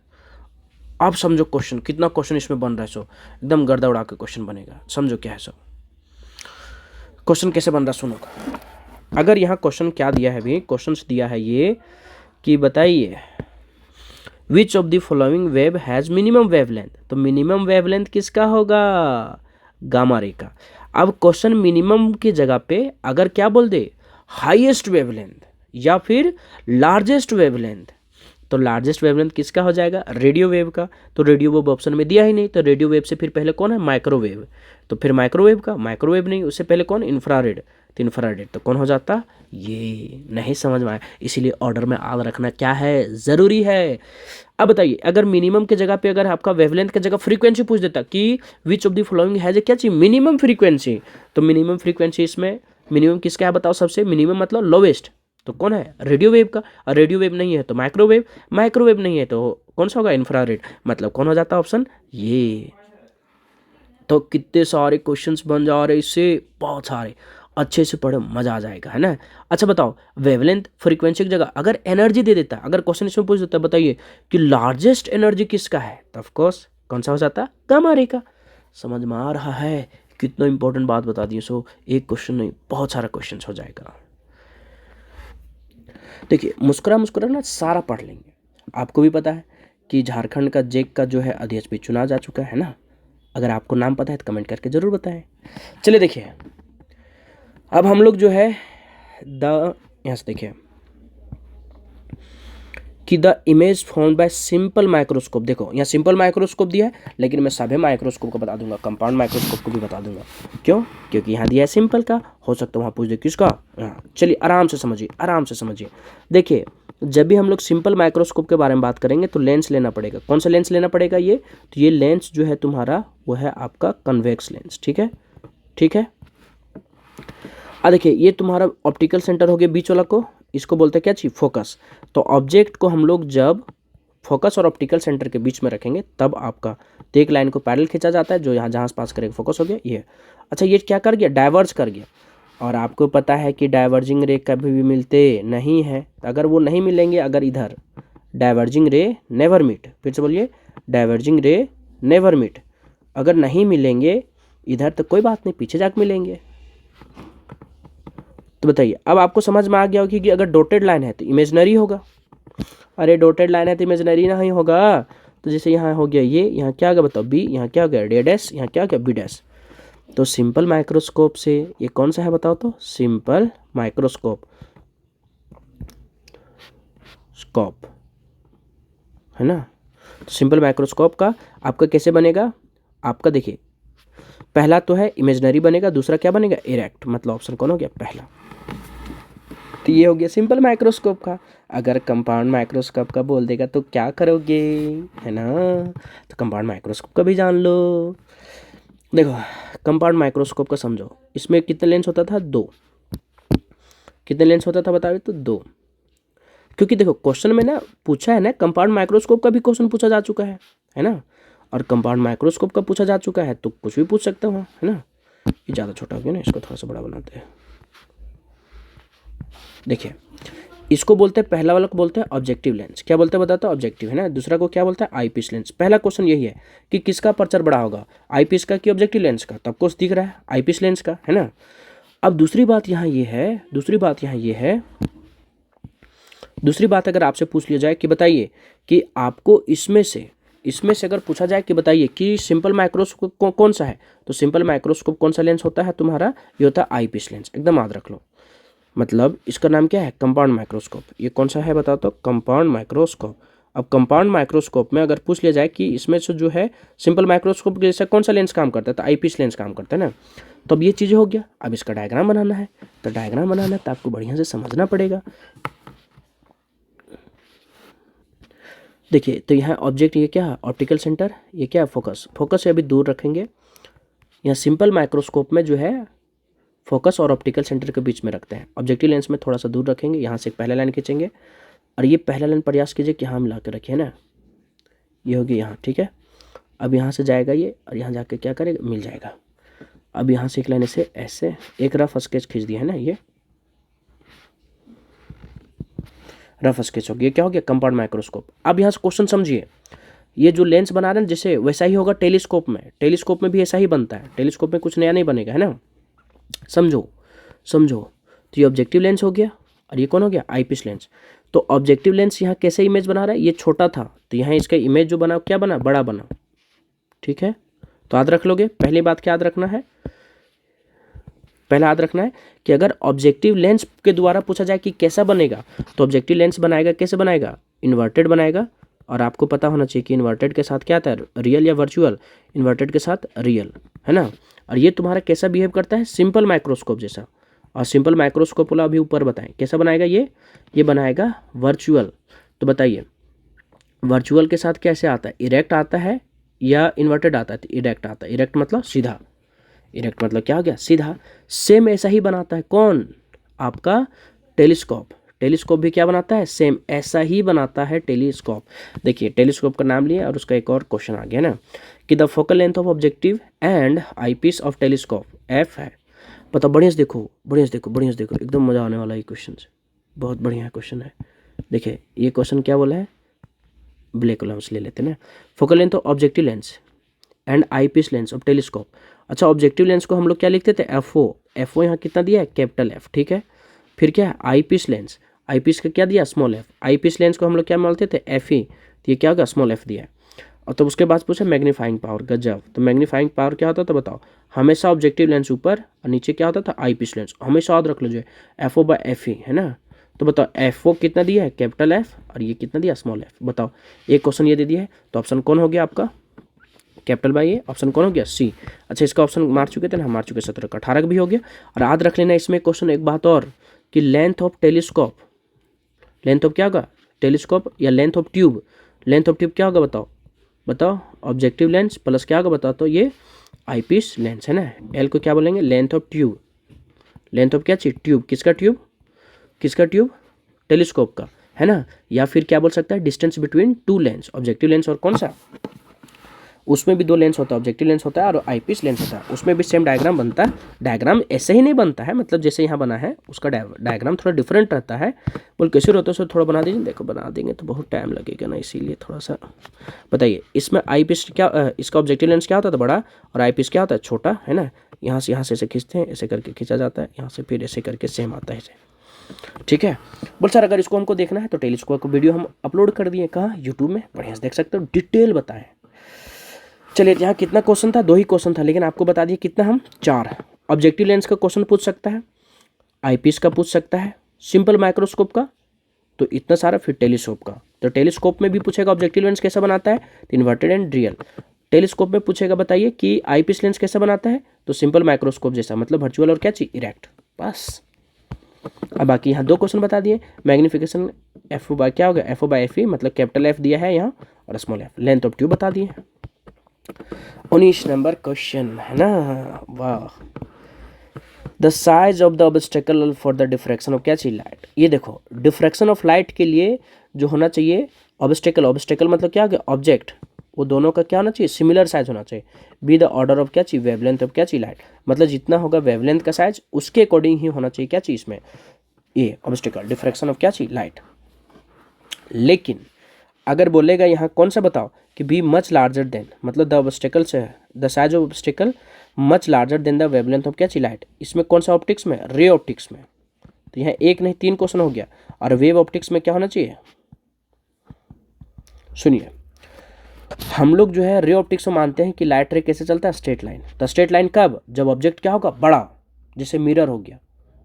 Speaker 1: अब समझो क्वेश्चन, कितना क्वेश्चन इसमें बन रहा है। सो एकदम गर्दा उड़ा के क्वेश्चन बनेगा। समझो क्या है सो क्वेश्चन कैसे बन रहा, सुनो। अगर यहाँ क्वेश्चन क्या दिया है, अभी क्वेश्चन दिया है ये कि बताइए which of the following wave has minimum wavelength. तो मिनिमम वेवलेंथ किसका होगा? गामा रे का। अब क्वेश्चन मिनिमम की जगह पे अगर क्या बोल दे, हाईएस्ट वेवलेंथ या फिर लार्जेस्ट वेवलेंथ, तो लार्जेस्ट वेवलेंथ किसका हो जाएगा? रेडियो वेव का। तो रेडियो वेव ऑप्शन में दिया ही नहीं, तो रेडियो वेव से फिर पहले कौन है? माइक्रोवेव। तो फिर माइक्रोवेव का, माइक्रोवेव नहीं, उससे पहले कौन? इंफ्रारेड। तो इंफ्रारेड तो कौन हो जाता? ये। नहीं समझ में आया, इसीलिए ऑर्डर में आग रखना क्या है? ज़रूरी है। अब बताइए, अगर मिनिमम के जगह पे अगर आपका वेवलेंथ की जगह फ्रीक्वेंसी पूछ देता कि which of the following has a क्या चाहिए? Minimum frequency. तो मिनिमम फ्रीक्वेंसी इसमें मिनिमम किसका है बताओ? सबसे मिनिमम मतलब लोवेस्ट। तो कौन है? रेडियो वेव का। और रेडियो वेव नहीं है तो माइक्रोवेव, माइक्रोवेव नहीं है तो कौन सा होगा? इंफ्रारेड। मतलब कौन हो जाता ऑप्शन? ये। तो कितने सारे क्वेश्चंस बन जा रहे इससे, बहुत सारे। अच्छे से पढ़ो, मजा आ जाएगा, है ना। अच्छा बताओ, वेवलेंथ फ्रीक्वेंसी की जगह अगर एनर्जी दे देता, अगर क्वेश्चन इसमें पूछ देता, बताइए कि लार्जेस्ट एनर्जी किसका है, तो ऑफ कोर्स कौन सा हो जाता? गामा रे का। समझ में आ रहा है? कितना इंपॉर्टेंट बात बता दी। सो एक क्वेश्चन नहीं, बहुत सारा क्वेश्चन हो जाएगा। देखिए, मुस्कुरा मुस्कुरा ना सारा पढ़ लेंगे। आपको भी पता है कि झारखंड का जेक का जो है अध्यक्ष भी चुना जा चुका है ना। अगर आपको नाम पता है तो कमेंट करके ज़रूर बताएं। चलिए देखिए, अब हम लोग जो है यहाँ से देखिए कि the image found by simple microscope. देखो यहाँ सिंपल माइक्रोस्कोप दिया है, लेकिन मैं सभी माइक्रोस्कोप को बता दूंगा, कंपाउंड माइक्रोस्कोप को भी बता दूंगा। क्यों? क्योंकि यहाँ दिया है सिंपल का, हो सकता है वहाँ पूछ दे किसका। चलिए आराम से समझिए, आराम से समझिए। देखिए, जब भी हम लोग सिंपल माइक्रोस्कोप के बारे में बात करेंगे तो लेंस लेना पड़ेगा। कौन सा लेंस लेना पड़ेगा? ये। तो ये लेंस जो है तुम्हारा वो है आपका कन्वेक्स लेंस। ठीक है, ठीक है। देखिए, ये तुम्हारा ऑप्टिकल सेंटर हो गया बीच वाला को, इसको बोलते हैं क्या चीज? फोकस। तो ऑब्जेक्ट को हम लोग जब फोकस और ऑप्टिकल सेंटर के बीच में रखेंगे तब आपका तो एक लाइन को पैरेलल खींचा जाता है, जो यहाँ जहाँ पास करेगा फोकस हो गया ये। अच्छा, ये क्या कर गया? डाइवर्ज कर गया। और आपको पता है कि डाइवर्जिंग रे कभी भी मिलते नहीं है। अगर वो नहीं मिलेंगे, अगर इधर डाइवर्जिंग रे नेवर मीट, फिर से बोलिए, डाइवर्जिंग रे नेवर मीट। अगर नहीं मिलेंगे इधर तो कोई बात नहीं, पीछे जाकर मिलेंगे। तो बताइए, अब आपको समझ में आ गया होगा कि अगर डॉटेड लाइन है तो इमेजनरी होगा। अरे डॉटेड लाइन है तो इमेजनरी नहीं होगा। तो जैसे यहाँ हो गया ये, यहाँ क्या आ गया बताओ? बी। यहाँ क्या हो गया? D dash. यहाँ क्या हो गया? B dash. तो सिंपल माइक्रोस्कोप से ये कौन सा है बताओ तो? सिंपल माइक्रोस्कोप स्कोप है ना। तो सिंपल माइक्रोस्कोप का आपका कैसे बनेगा? आपका देखिए, पहला तो है इमेजनरी बनेगा, दूसरा क्या बनेगा? इरेक्ट। मतलब ऑप्शन कौन हो गया? पहला। तो ये हो गया सिंपल माइक्रोस्कोप का। अगर कंपाउंड माइक्रोस्कोप का बोल देगा तो क्या करोगे, है ना। तो कंपाउंड माइक्रोस्कोप का भी जान लो। देखो, कंपाउंड माइक्रोस्कोप का समझो, इसमें कितने लेंस होता था? 2। कितने लेंस होता था बताओ तो? 2। क्योंकि देखो क्वेश्चन में ना पूछा है ना, कंपाउंड माइक्रोस्कोप का भी क्वेश्चन पूछा जा चुका है ना। और कंपाउंड माइक्रोस्कोप का पूछा जा चुका है तो कुछ भी पूछ सकते हो, है ना। ये ज़्यादा छोटा हो गया ना, इसको थोड़ा सा बड़ा बनाते हैं। देखिए, इसको बोलते हैं, पहला वाला को बोलते हैं ऑब्जेक्टिव लेंस। क्या बोलते हैं बताता? ऑब्जेक्टिव, है ना। दूसरा को क्या बोलता है? आई पीस लेंस। पहला क्वेश्चन यही है कि किसका अपर्चर बड़ा होगा, आई पीस का कि ऑब्जेक्टिव लेंस का। तो आपको दिख रहा है आई पीस लेंस का, है ना। अब दूसरी बात यहाँ ये है, दूसरी बात अगर आपसे पूछ लिया जाए कि बताइए कि आपको इसमें से इसमें से अगर पूछा जाए कि बताइए कि सिंपल माइक्रोस्कोप कौन सा है, तो सिंपल माइक्रोस्कोप कौन सा लेंस होता है तुम्हारा, ये होता है आई पीस लेंस, एकदम याद रख लो। मतलब इसका नाम क्या है, कंपाउंड माइक्रोस्कोप। ये कौन सा है बताओ तो, कंपाउंड माइक्रोस्कोप। अब कंपाउंड माइक्रोस्कोप में अगर पूछ लिया जाए कि इसमें से जो है सिंपल माइक्रोस्कोप के जैसे कौन सा लेंस काम करता है, तो आई पीस लेंस काम करता है ना। तो अब ये चीज़ें हो गया, अब इसका डायग्राम बनाना है। तो डायग्राम बनाना है तो आपको बढ़िया से समझना पड़ेगा। देखिए, तो यहाँ ऑब्जेक्ट ये क्या है, ऑप्टिकल सेंटर, ये क्या है, फोकस। फोकस से अभी दूर रखेंगे। यहाँ सिंपल माइक्रोस्कोप में जो है फोकस और ऑप्टिकल सेंटर के बीच में रखते हैं। ऑब्जेक्टिव लेंस में थोड़ा सा दूर रखेंगे, यहाँ से एक पहला लाइन खींचेंगे और ये पहला लाइन प्रयास कीजिए कि यहाँ मिला के रखिए ना, ये होगी यहाँ, ठीक है। अब यहाँ से जाएगा ये और यहाँ जाके क्या करेगा, मिल जाएगा। अब यहाँ से एक लाइन ऐसे एक रफ स्केच खींच दिया है ना, ये रफ स्केच हो गया। क्या हो गया, कंपाउंड माइक्रोस्कोप। अब यहाँ से क्वेश्चन समझिए, ये जो लेंस बना रहे हैं जैसे वैसा ही होगा टेलीस्कोप में। टेलीस्कोप में भी ऐसा ही बनता है, टेलीस्कोप में कुछ नया नहीं बनेगा, है ना। समझो समझो। तो ये ऑब्जेक्टिव लेंस हो गया और ये कौन हो गया, आईपीस लेंस। तो ऑब्जेक्टिव लेंस यहाँ कैसे इमेज बना रहा है, ये छोटा था तो यहाँ इसका इमेज जो बना क्या बना, बड़ा बना, ठीक है। तो याद रख लोगे, पहली बात क्या याद रखना है, पहला याद रखना है कि अगर ऑब्जेक्टिव लेंस के द्वारा पूछा जाए कि कैसा बनेगा, तो ऑब्जेक्टिव लेंस बनाएगा कैसे बनाएगा, इन्वर्टेड बनाएगा। और आपको पता होना चाहिए कि इन्वर्टेड के साथ क्या आता है, रियल या वर्चुअल, इन्वर्टेड के साथ रियल, है ना। और ये तुम्हारा कैसा बिहेव करता है, सिंपल माइक्रोस्कोप जैसा। और सिंपल माइक्रोस्कोप वाला अभी ऊपर बताएं कैसा बनाएगा, ये बनाएगा वर्चुअल। तो बताइए वर्चुअल के साथ कैसे आता है, इरेक्ट आता है या इन्वर्टेड आता है, इरेक्ट आता है। इरेक्ट मतलब सीधा, इरेक्ट मतलब क्या हो गया, सीधा। सेम ऐसा ही बनाता है कौन, आपका टेलीस्कोप। टेलीस्कोप भी क्या बनाता है, सेम ऐसा ही बनाता है टेलीस्कोप। देखिए टेलीस्कोप का नाम लिया और उसका एक और क्वेश्चन आ गया ना कि the focal length of objective and eyepiece of telescope F है। बताओ, बढ़िया से देखो, बढ़िया से देखो, बढ़िया से देखो, एकदम मजा आने वाला ये क्वेश्चन, बहुत बढ़िया क्वेश्चन है। देखिए ये क्वेश्चन क्या बोला है, ब्लैक वाला ले लेते हैं ना। Focal length of objective lens and eyepiece lens of telescope. अच्छा, ऑब्जेक्टिव लेंस को हम लोग क्या लिखते थे, एफओ। एफओ यहाँ कितना दिया है, कैपिटल एफ, ठीक है। फिर क्या है, आईपीस लेंस, आईपीस का क्या दिया, स्मॉल एफ। आईपीस लेंस को हम लोग क्या मानते थे, एफ ई, तो ये क्या होगा, स्मॉल एफ दिया है। और तो उसके बाद पूछा मैग्नीफाइंग पावर, गजब। तो मैग्नीफाइंग पावर क्या होता था बताओ, हमेशा ऑब्जेक्टिव लेंस ऊपर और नीचे क्या होता था, आईपीस लेंस। हमेशा याद रख लीजिए एफओ बाय एफ ई, है ना। तो बताओ एफओ कितना दिया है, कैपिटल एफ, और ये कितना दिया, स्मॉल एफ। बताओ एक क्वेश्चन ये दे दिया है, तो ऑप्शन कौन हो गया आपका, कैपिटल बाई ए। ऑप्शन कौन हो गया, सी। अच्छा, इसका ऑप्शन मार चुके थे ना, हम मार चुके 17 का 18 का भी हो गया। और याद रख लेना इसमें क्वेश्चन एक बात और, कि length of telescope, length of क्या होगा, टेलीस्कोप, या length of tube. Length of tube क्या होगा बताओ, बताओ ऑब्जेक्टिव लेंस प्लस क्या होगा बताओ, तो ये आईपीस लेंस है ना। एल को क्या बोलेंगे, length of tube. Length of क्या चीज, ट्यूब, किसका ट्यूब, किसका ट्यूब, टेलीस्कोप का, है ना। या फिर क्या बोल सकता है, distance between two lens, objective lens और कौन सा, उसमें भी दो लेंस होता है, ऑब्जेक्टिव लेंस होता है और आईपीस लेंस होता है, उसमें भी सेम डायग्राम बनता है। डायग्राम ऐसे ही नहीं बनता है, मतलब जैसे यहाँ बना है उसका डायग्राम थोड़ा डिफरेंट रहता है। बोल कैसे रहता है, उसको थोड़ा बना दीजिए, देखो बना देंगे तो बहुत टाइम लगेगा ना, इसीलिए थोड़ा सा बताइए। इसमें आईपीस क्या, इसका ऑब्जेक्टिव लेंस क्या होता था, बड़ा, और आईपीस क्या होता है, छोटा, है ना। यहाँ से ऐसे खींचते हैं, ऐसे करके खींचा जाता है, यहाँ से फिर ऐसे करके सेम आता है ऐसे, ठीक है। बोल सर अगर इसको हमको देखना है तो टेलीस्कोप को वीडियो हम अपलोड कर दिए, कहाँ, यूट्यूब में, बढ़िया से देख सकते हो, डिटेल बताएं। चलिए, यहाँ कितना क्वेश्चन था, 2 ही क्वेश्चन था, लेकिन आपको बता दिए कितना हम, 4। ऑब्जेक्टिव लेंस का क्वेश्चन पूछ सकता है, आईपीस का पूछ सकता है, सिंपल माइक्रोस्कोप का, तो इतना सारा, फिर टेलीस्कोप का। तो टेलीस्कोप में भी पूछेगा ऑब्जेक्टिव लेंस कैसा बनाता है, तो इन्वर्टेड एंड रियल। टेलीस्कोप में पूछेगा बताइए कि आईपीस लेंस कैसा बनाता है, तो सिंपल माइक्रोस्कोप जैसा, मतलब वर्चुअल और क्या चीज, इरेक्ट, बस। अब बाकी यहाँ 2 क्वेश्चन बता दिए। मैग्निफिकेशन एफ बाय क्या होगा, एफ बाय एफ ई, मतलब कैपिटल एफ दिया है यहाँ और small F. Length of tube बता दिए। 19 नंबर क्वेश्चन है ना, वाह। The size of the obstacle for the diffraction of क्या चाहिए, लाइट। ये देखो डिफ्रैक्शन ऑफ लाइट के लिए जो होना चाहिए ऑब्स्टेकल, ऑब्स्टेकल मतलब क्या हो गया, ऑब्जेक्ट, वो दोनों का क्या होना चाहिए, सिमिलर साइज होना चाहिए। बी द ऑर्डर ऑफ क्या चाहिए, वेवलेंथ ऑफ क्या चाहिए, लाइट, मतलब जितना होगा वेवलेंथ का साइज उसके अकॉर्डिंग ही होना चाहिए क्या चीज़ इसमें, ये ऑब्स्टेकल, डिफ्रैक्शन ऑफ क्या चाहिए, लाइट। लेकिन अगर बोलेगा यहाँ कौन सा बताओ कि बी मच लार्जर देन, मतलब द ऑब्स्टेकल से, the size of obstacle much larger than the wavelength of क्या चाहिए, लाइट। इसमें कौन सा ऑप्टिक्स में, रे ऑप्टिक्स में। तो यहाँ 1 नहीं 3 क्वेश्चन हो गया। और वेव ऑप्टिक्स में क्या होना चाहिए, सुनिए, हम लोग जो है रे ऑप्टिक्स में मानते हैं कि लाइट रे कैसे चलता है, स्ट्रेट लाइन। तो स्ट्रेट लाइन कब, जब ऑब्जेक्ट क्या होगा, बड़ा, जैसे मिरर हो गया,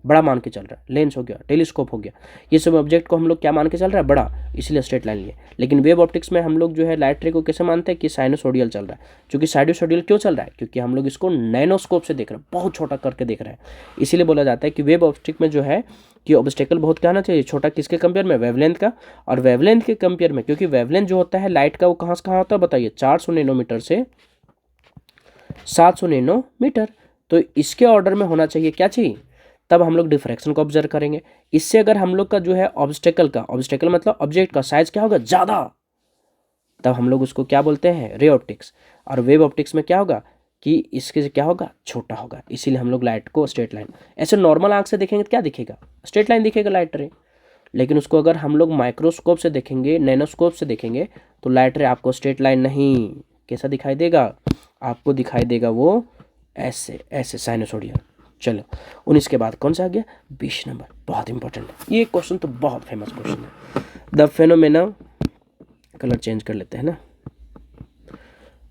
Speaker 1: बड़ा मान के चल रहा है, लेंस हो गया, टेलीस्कोप हो गया, ये सब ऑब्जेक्ट को हम लोग क्या मान के चल रहा है, बड़ा, इसलिए स्ट्रेट लाइन लिए। लेकिन वेव ऑप्टिक्स में हम लोग जो है लाइट रे को कैसे मानते हैं कि साइनोसोडियल चल रहा है। क्योंकि साइनोसोडियल क्यों चल रहा है, क्योंकि हम लोग इसको नैनोस्कोप से देख रहे हैं, बहुत छोटा करके देख रहे हैं, इसीलिए बोला जाता है कि वेव ऑप्टिक में जो है कि ऑब्स्टेकल बहुत क्या आना चाहिए, छोटा, किसके कंपेयर में, वेवलेंथ का। और वेवलेंथ के कंपेयर में, क्योंकि वेवलेंथ जो होता है लाइट का वो कहाँ से कहाँ होता है बताइए, 400 नैनोमीटर से 700 नैनोमीटर। तो इसके ऑर्डर में होना चाहिए, क्या चाहिए, तब हम लोग डिफ्रैक्शन को ऑब्जर्व करेंगे। इससे अगर हम लोग का जो है ऑब्स्टेकल मतलब ऑब्जेक्ट का साइज क्या होगा, ज़्यादा, तब हम लोग उसको क्या बोलते हैं, रे ऑप्टिक्स। और वेव ऑप्टिक्स में क्या होगा कि इसके क्या होगा, छोटा होगा, इसीलिए हम लोग लाइट को स्ट्रेट लाइन। ऐसे नॉर्मल आंख से देखेंगे तो क्या दिखेगा, स्ट्रेट लाइन दिखेगा लाइट रे। लेकिन उसको अगर हम लोग माइक्रोस्कोप से देखेंगे, नैनोस्कोप से देखेंगे, तो लाइट रे आपको स्ट्रेट लाइन नहीं, कैसा दिखाई देगा, आपको दिखाई देगा वो ऐसे ऐसे, साइनोसोडियल। चलो 19 के बाद कौन सा आ गया, 20 नंबर, बहुत इंपॉर्टेंट है ये क्वेश्चन, तो बहुत फेमस क्वेश्चन है। द फेनोमेना, कलर चेंज कर लेते हैं ना,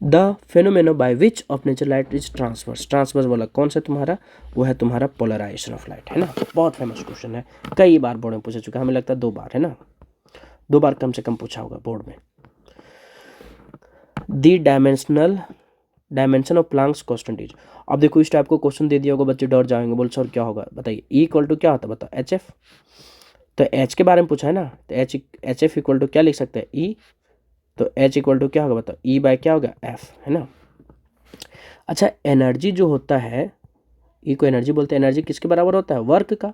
Speaker 1: the phenomena by which of nature light is transverse. Transverse वाला कौन सा तुम्हारा, वो है तुम्हारा पोलराइजेशन ऑफ लाइट, है ना। बहुत फेमस क्वेश्चन है, कई बार बोर्ड में पूछा चुका है, हमें लगता है 2 बार, है ना, 2 बार कम से कम पूछा होगा बोर्ड में। The dimension of Planck's constant is. अब देखो इस टाइप को क्वेश्चन दे दिया होगा, बच्चे डर जाएंगे, बोल सर क्या होगा बताइए, ई इक्वल टू क्या होता है बताओ, एच एफ। तो एच के बारे में पूछा है ना, तो एच एफ इक्वल टू क्या लिख सकते हैं, ई। तो एच इक्वल टू क्या होगा बताओ, ई बाय क्या होगा, एफ, है ना। अच्छा एनर्जी जो होता है, ई को एनर्जी बोलते हैं, एनर्जी किसके बराबर होता है, वर्क का।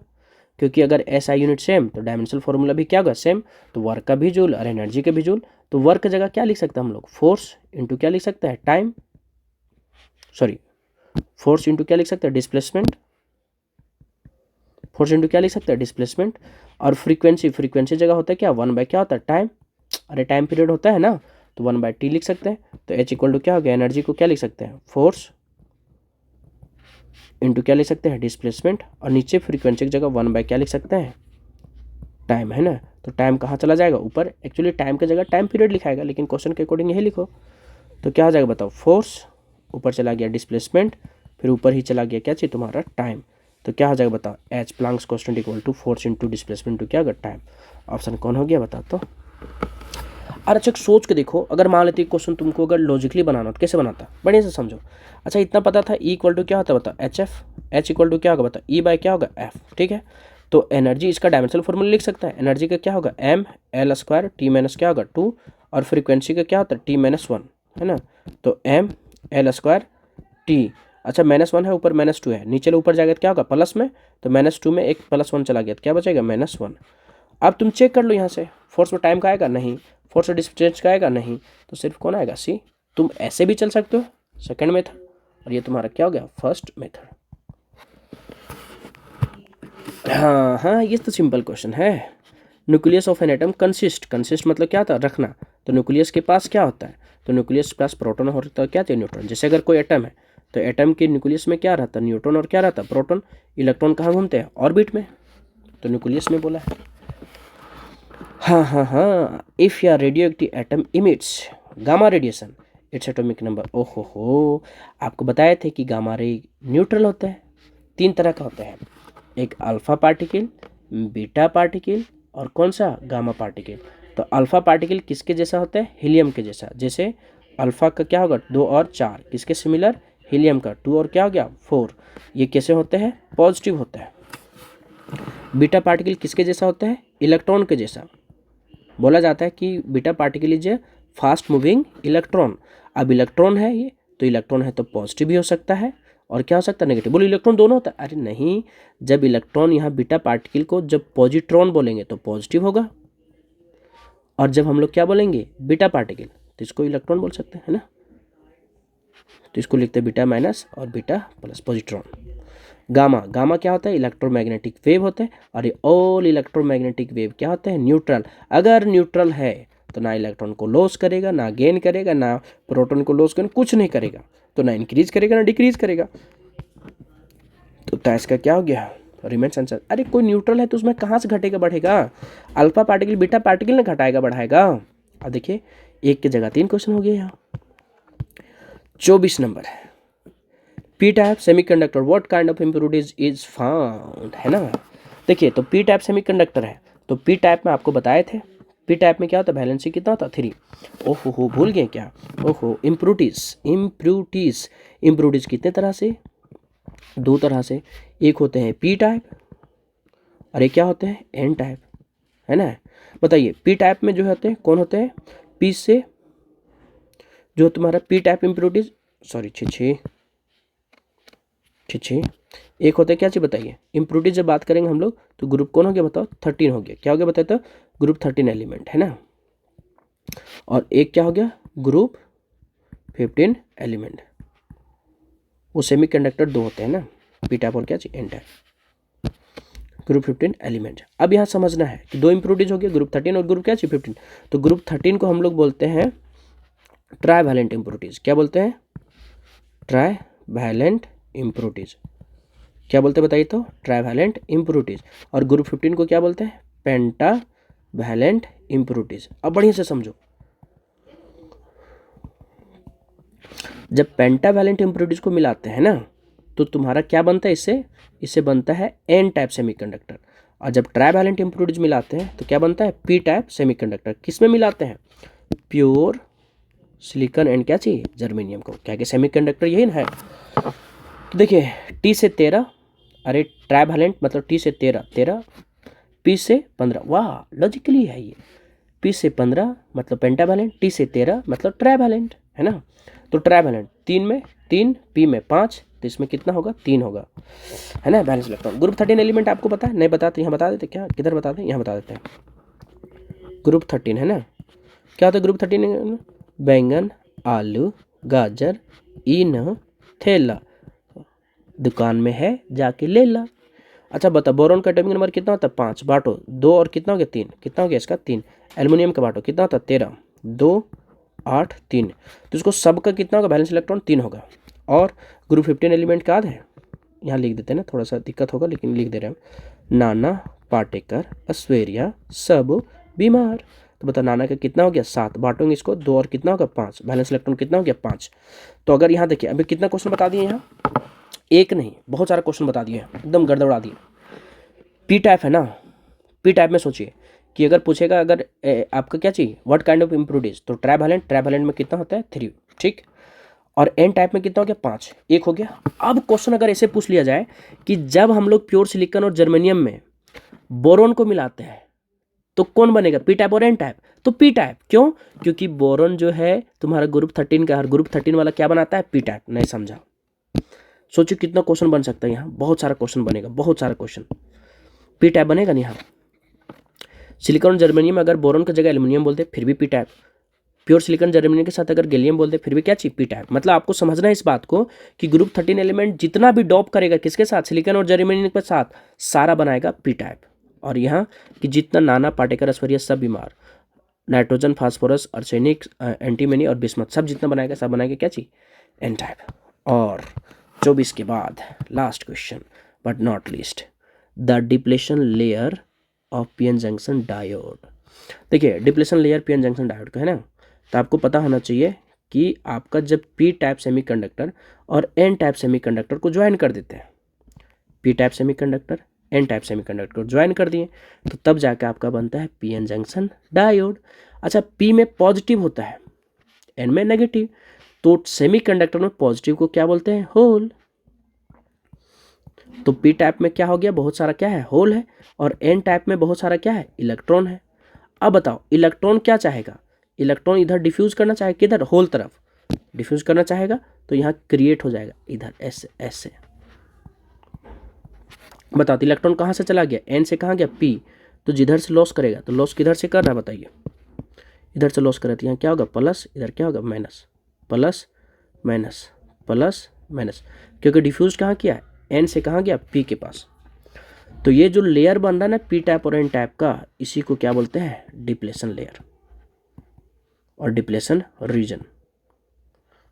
Speaker 1: क्योंकि अगर एस आई यूनिट सेम तो डायमेंशनल फॉर्मूला भी क्या होगा, सेम। तो वर्क का भी जूल और एनर्जी का भी जूल। तो वर्क की जगह क्या लिख सकते हैं हम लोग, फोर्स इंटू क्या लिख सकते हैं, टाइम, सॉरी फोर्स इंटू क्या लिख सकते हैं, डिस्प्लेसमेंट। फोर्स इंटू क्या लिख सकते हैं, डिस्प्लेसमेंट। और फ्रीक्वेंसी जगह होता है क्या, 1 बाय क्या होता है, टाइम। अरे टाइम पीरियड होता है ना, तो 1 बाय टी लिख सकते हैं। तो एच इक्वल टू क्या हो गया, एनर्जी को क्या लिख सकते हैं, फोर्स इंटू क्या लिख सकते हैं, डिस्प्लेसमेंट। और नीचे फ्रीक्वेंसी की जगह 1 बाय क्या लिख सकते हैं, टाइम, है ना। तो टाइम कहाँ चला जाएगा, ऊपर। एक्चुअली टाइम की जगह टाइम पीरियड लिखाएगा, लेकिन क्वेश्चन के अकॉर्डिंग यही लिखो। तो क्या हो जाएगा बताओ, फोर्स ऊपर चला गया, डिस्प्लेसमेंट, फिर ऊपर ही चला गया क्या चाहिए तुम्हारा, टाइम। तो क्या हो जाएगा बताओ, H Planck's constant equal to force into displacement to क्या होगा, टाइम। ऑप्शन कौन हो गया बता तो। और अच्छा सोच के देखो, अगर मान लेते क्वेश्चन तुमको अगर लॉजिकली बनाना तो कैसे बनाता, बढ़िया से समझो। अच्छा इतना पता था, ई इक्वल टू क्या होता है बताओ, H F. H equal to क्या होगा बताओ, ई बाय क्या होगा, एफ, ठीक है। तो एनर्जी इसका डायमेंशनल फॉर्मूला लिख सकता है, एनर्जी का क्या होगा, M L square T minus क्या होगा 2, और फ्रीक्वेंसी का क्या होता है, टी माइनस 1, है ना। तो एम एल स्क्वायर टी, अच्छा -1 है, ऊपर -2 है, नीचे ऊपर जाएगा तो क्या होगा प्लस में, तो -2 में एक +1 चला गया तो क्या बचेगा, -1। अब तुम चेक कर लो यहाँ से, फोर्स में टाइम का आएगा नहीं, फोर्स डिस्टेंस का आएगा नहीं, तो सिर्फ कौन आएगा, सी। तुम ऐसे भी चल सकते हो, सेकंड मेथड, और ये तुम्हारा क्या हो गया, फर्स्ट मेथड। हाँ हाँ ये तो सिंपल क्वेश्चन है। Nucleus of an atom consist मतलब क्या था, रखना। तो न्यूक्लियस के पास क्या होता है, तो न्यूक्लियस के पास प्रोटॉन होता है, क्या चाहिए, न्यूट्रॉन। जैसे अगर कोई एटम है तो एटम के न्यूक्लियस में क्या रहता है, न्यूट्रॉन, और क्या रहता है, प्रोटॉन। इलेक्ट्रॉन कहाँ घूमते हैं, ऑर्बिट में, तो न्यूक्लियस में बोला है। हाँ, इफ या radio active atom emits gamma radiation, its atomic number. ओहो हो, आपको बताए थे कि गामा रे न्यूट्रल होता है, 3 तरह का होता है, एक अल्फा पार्टिकल, बीटा पार्टिकल, और कौन सा, गामा पार्टिकल। तो अल्फा पार्टिकल किसके जैसा होता है, हीलियम के जैसा। जैसे अल्फा का क्या होगा, 2 और 4 किसके सिमिलर, हीलियम का 2 और क्या हो गया 4। ये कैसे होते हैं, पॉजिटिव होता है। बीटा पार्टिकल किसके जैसा होता है, इलेक्ट्रॉन के जैसा। बोला जाता है कि beta particle is a fast moving electron. अब इलेक्ट्रॉन है ये, तो इलेक्ट्रॉन है तो पॉजिटिव भी हो सकता है, और क्या हो सकता है, नेगेटिव। बोलो इलेक्ट्रॉन दोनों होता है, अरे नहीं, जब इलेक्ट्रॉन यहाँ बीटा पार्टिकल को जब पॉजिट्रॉन बोलेंगे तो पॉजिटिव होगा, और जब हम लोग क्या बोलेंगे, बीटा पार्टिकल, तो इसको इलेक्ट्रॉन बोल सकते हैं, है ना। तो इसको लिखते हैं बीटा माइनस और बीटा प्लस, पॉजिट्रॉन। गामा क्या होता है, इलेक्ट्रोमैग्नेटिक वेव होता है, और ये ऑल इलेक्ट्रोमैग्नेटिक वेव क्या होते हैं, न्यूट्रल। अगर न्यूट्रल है तो ना इलेक्ट्रॉन को लॉस करेगा, ना गेन करेगा, ना प्रोटॉन को लॉस करेगा, कुछ नहीं करेगा। तो ना इंक्रीज करेगा ना डिक्रीज करेगा। तो इसका क्या हो गया, रिमेन्स आंसर। अरे कोई न्यूट्रल है तो उसमें कहाँ से घटेगा बढ़ेगा, अल्फा पार्टिकल बीटा पार्टिकल ने घटाएगा बढ़ाएगा। अब देखिए एक की जगह 3 क्वेश्चन हो गए यहाँ। 24 नंबर है, P type semiconductor what kind of impurities is found, है ना। देखिए तो पी टाइप सेमीकंडक्टर है, तो पी टाइप में आपको बताए थे, पी टाइप में क्या होता है, वैलेंसी कितना होता है 3। ओहो भूल गए क्या, ओहो। इम्प्योरिटीज कितने तरह से, 2 तरह से, एक होते हैं पी टाइप और एक क्या होते हैं एन टाइप, है ना। बताइए पी टाइप में जो होते हैं कौन होते हैं, पी से जो तुम्हारा पी टाइप इम्प्योरिटीज, सॉरी छे एक होता है क्या चीज़ बताइए, इम्प्योरिटीज जब बात करेंगे हम लोग तो ग्रुप कौन हो गया बताओ, 13 हो गया, क्या हो गया बताए तो ग्रुप 13 एलिमेंट, है ना। और एक क्या हो गया ग्रुप 15 एलिमेंट, वो सेमीकंडक्टर 2 होते हैं ना, पी टाइप और क्या चाहिए एन टाइप, ग्रुप 15 एलिमेंट। अब यहाँ समझना है कि 2 इम्प्योरिटीज हो गया, ग्रुप 13 और ग्रुप क्या चाहिए 15, तो ग्रुप 13 को हम लोग बोलते हैं ट्राइवैलेंट इम्प्योरिटीज, क्या बोलते हैं ट्राइवैलेंट इम्प्योरिटीज, क्या बोलते हैं बताइए तो ट्राइवैलेंट इम्प्योरिटीज। और ग्रुप 15 को क्या बोलते हैं पेंटावैलेंट इम्प्योरिटीज। अब बढ़िया से समझो, जब पेंटावैलेंट इम्प्योरिटीज को मिलाते हैं ना तो तुम्हारा क्या बनता है, इससे बनता है एन टाइप सेमीकंडक्टर। और जब ट्राइवैलेंट इम्प्योरिटीज मिलाते हैं तो क्या बनता है पी टाइप सेमीकंडक्टर। किस में मिलाते हैं, प्योर सिलिकॉन एंड क्या चाहिए जर्मेनियम को, क्या कि सेमीकंडक्टर यही ना है। तो देखिए टी से 13, अरे ट्राइवैलेंट मतलब टी से 13, पी से 15, वाह लॉजिकली है ये, पी से 15 मतलब पेंटावैलेंट, टी से 13 मतलब ट्राइवैलेंट, है ना। तो ट्राइवैलेंट 3 में 3, पी में 5, तो इसमें कितना होगा 3 होगा, है ना बैलेंस इलेक्ट्रॉन। ग्रुप 13 एलिमेंट आपको पता है, नहीं पता तो यहाँ बता देते, क्या किधर बता दें, यहाँ बता देते हैं। ग्रुप 13 है ना, क्या होता है ग्रुप 13, बैंगन आलू गाजर इन थेला, दुकान में है जाके ले ला। अच्छा बता बोरॉन का एटॉमिक नंबर कितना होता है 5, बांटो 2 और कितना हो गया 3, कितना हो गया इसका 3। एल्युमिनियम का बांटो कितना होता है 13, 2 8 3, तो इसको सब का कितना होगा बैलेंस इलेक्ट्रॉन 3 होगा। और ग्रुप 15 एलिमेंट का है, यहाँ लिख देते हैं ना, थोड़ा सा दिक्कत होगा लेकिन लिख दे रहे हैं, नाना पाटेकर ऐश्वर्या सब बीमार। तो बता नाना का कितना हो गया 7, बांटोगे इसको 2 और कितना होगा 5, बैलेंस इलेक्ट्रॉन कितना हो गया 5। तो अगर यहाँ देखिए अभी कितना क्वेश्चन बता दिए, यहाँ एक नहीं बहुत सारा क्वेश्चन बता दिए, एकदम गड़बड़ा दिए। पी टाइप है ना, पी टाइप में सोचिए कि अगर पूछेगा अगर आपका क्या चाहिए व्हाट काइंड ऑफ इम्प्योरिटीज, तो ट्राइवैलेंट में कितना होता है 3, ठीक। और एन टाइप में कितना हो गया 5, एक हो गया। अब क्वेश्चन अगर ऐसे पूछ लिया जाए कि जब हम लोग प्योर सिलिकॉन और जर्मेनियम में बोरॉन को मिलाते हैं तो कौन बनेगा पी टाइप और एन टाइप, तो पी टाइप। क्यों, क्योंकि बोरॉन जो है तुम्हारा ग्रुप 13 का, हर ग्रुप 13 वाला क्या बनाता है पी टाइप। नहीं समझा, सोचो कितना क्वेश्चन बन सकता है, यहाँ बहुत सारा क्वेश्चन बनेगा, बहुत सारा क्वेश्चन पी टाइप बनेगा नहीं। यहाँ सिलिकॉन जर्मेनियम में अगर बोरॉन की जगह एल्युमिनियम बोलते फिर भी P type, pure silicon germanium के साथ अगर गैलियम बोलते फिर भी क्या चाहिए पी टाइप। मतलब आपको समझना है इस बात को कि ग्रुप 13 एलिमेंट जितना भी डॉप करेगा किसके साथ, सिलिकॉन और जर्मेनियम के साथ, सारा बनाएगा पी टाइप। और यहाँ कि जितना नाना पाटेकर ऐश्वर्या सब बीमार, नाइट्रोजन फास्फोरस आर्सेनिक एंटीमनी और बिस्मथ सब जितना बनाएगा सब बनाएगा क्या चाहिए एन टाइप। और 24 के बाद last question but not least, the depletion layer of PN junction diode. देखिए depletion layer PN junction diode का है ना, तो आपको पता होना चाहिए कि आपका जब पी टाइप सेमीकंडक्टर और एन टाइप सेमीकंडक्टर को ज्वाइन कर देते हैं, P type semiconductor N type semiconductor को ज्वाइन कर दिए तो तब जाकर आपका बनता है पीएन जंक्शन डायोड। अच्छा पी में पॉजिटिव होता है, एन में नेगेटिव, तो सेमीकंडक्टर में पॉजिटिव को क्या बोलते हैं होल। तो पी टाइप में क्या हो गया बहुत सारा क्या है होल है, और एन टाइप में बहुत सारा क्या है इलेक्ट्रॉन है। अब बताओ इलेक्ट्रॉन क्या चाहेगा, इलेक्ट्रॉन इधर डिफ्यूज करना चाहे किधर होल तरफ डिफ्यूज करना चाहेगा, तो यहाँ क्रिएट हो जाएगा इधर ऐसे ऐसे। बताओ तो इलेक्ट्रॉन कहाँ से चला गया एन से कहाँ गया पी, तो जिधर से लॉस करेगा तो लॉस किधर से कर रहा है बताइए, इधर से लॉस करेगा तो यहाँ क्या होगा प्लस, इधर क्या होगा minus, plus minus plus minus, क्योंकि डिफ्यूज कहाँ किया एन से कहाँ गया पी के पास। तो ये जो लेयर बन रहा है ना पी टाइप और एन टाइप का, इसी को क्या बोलते हैं डिप्लेशन लेयर और डिप्लेशन रीजन।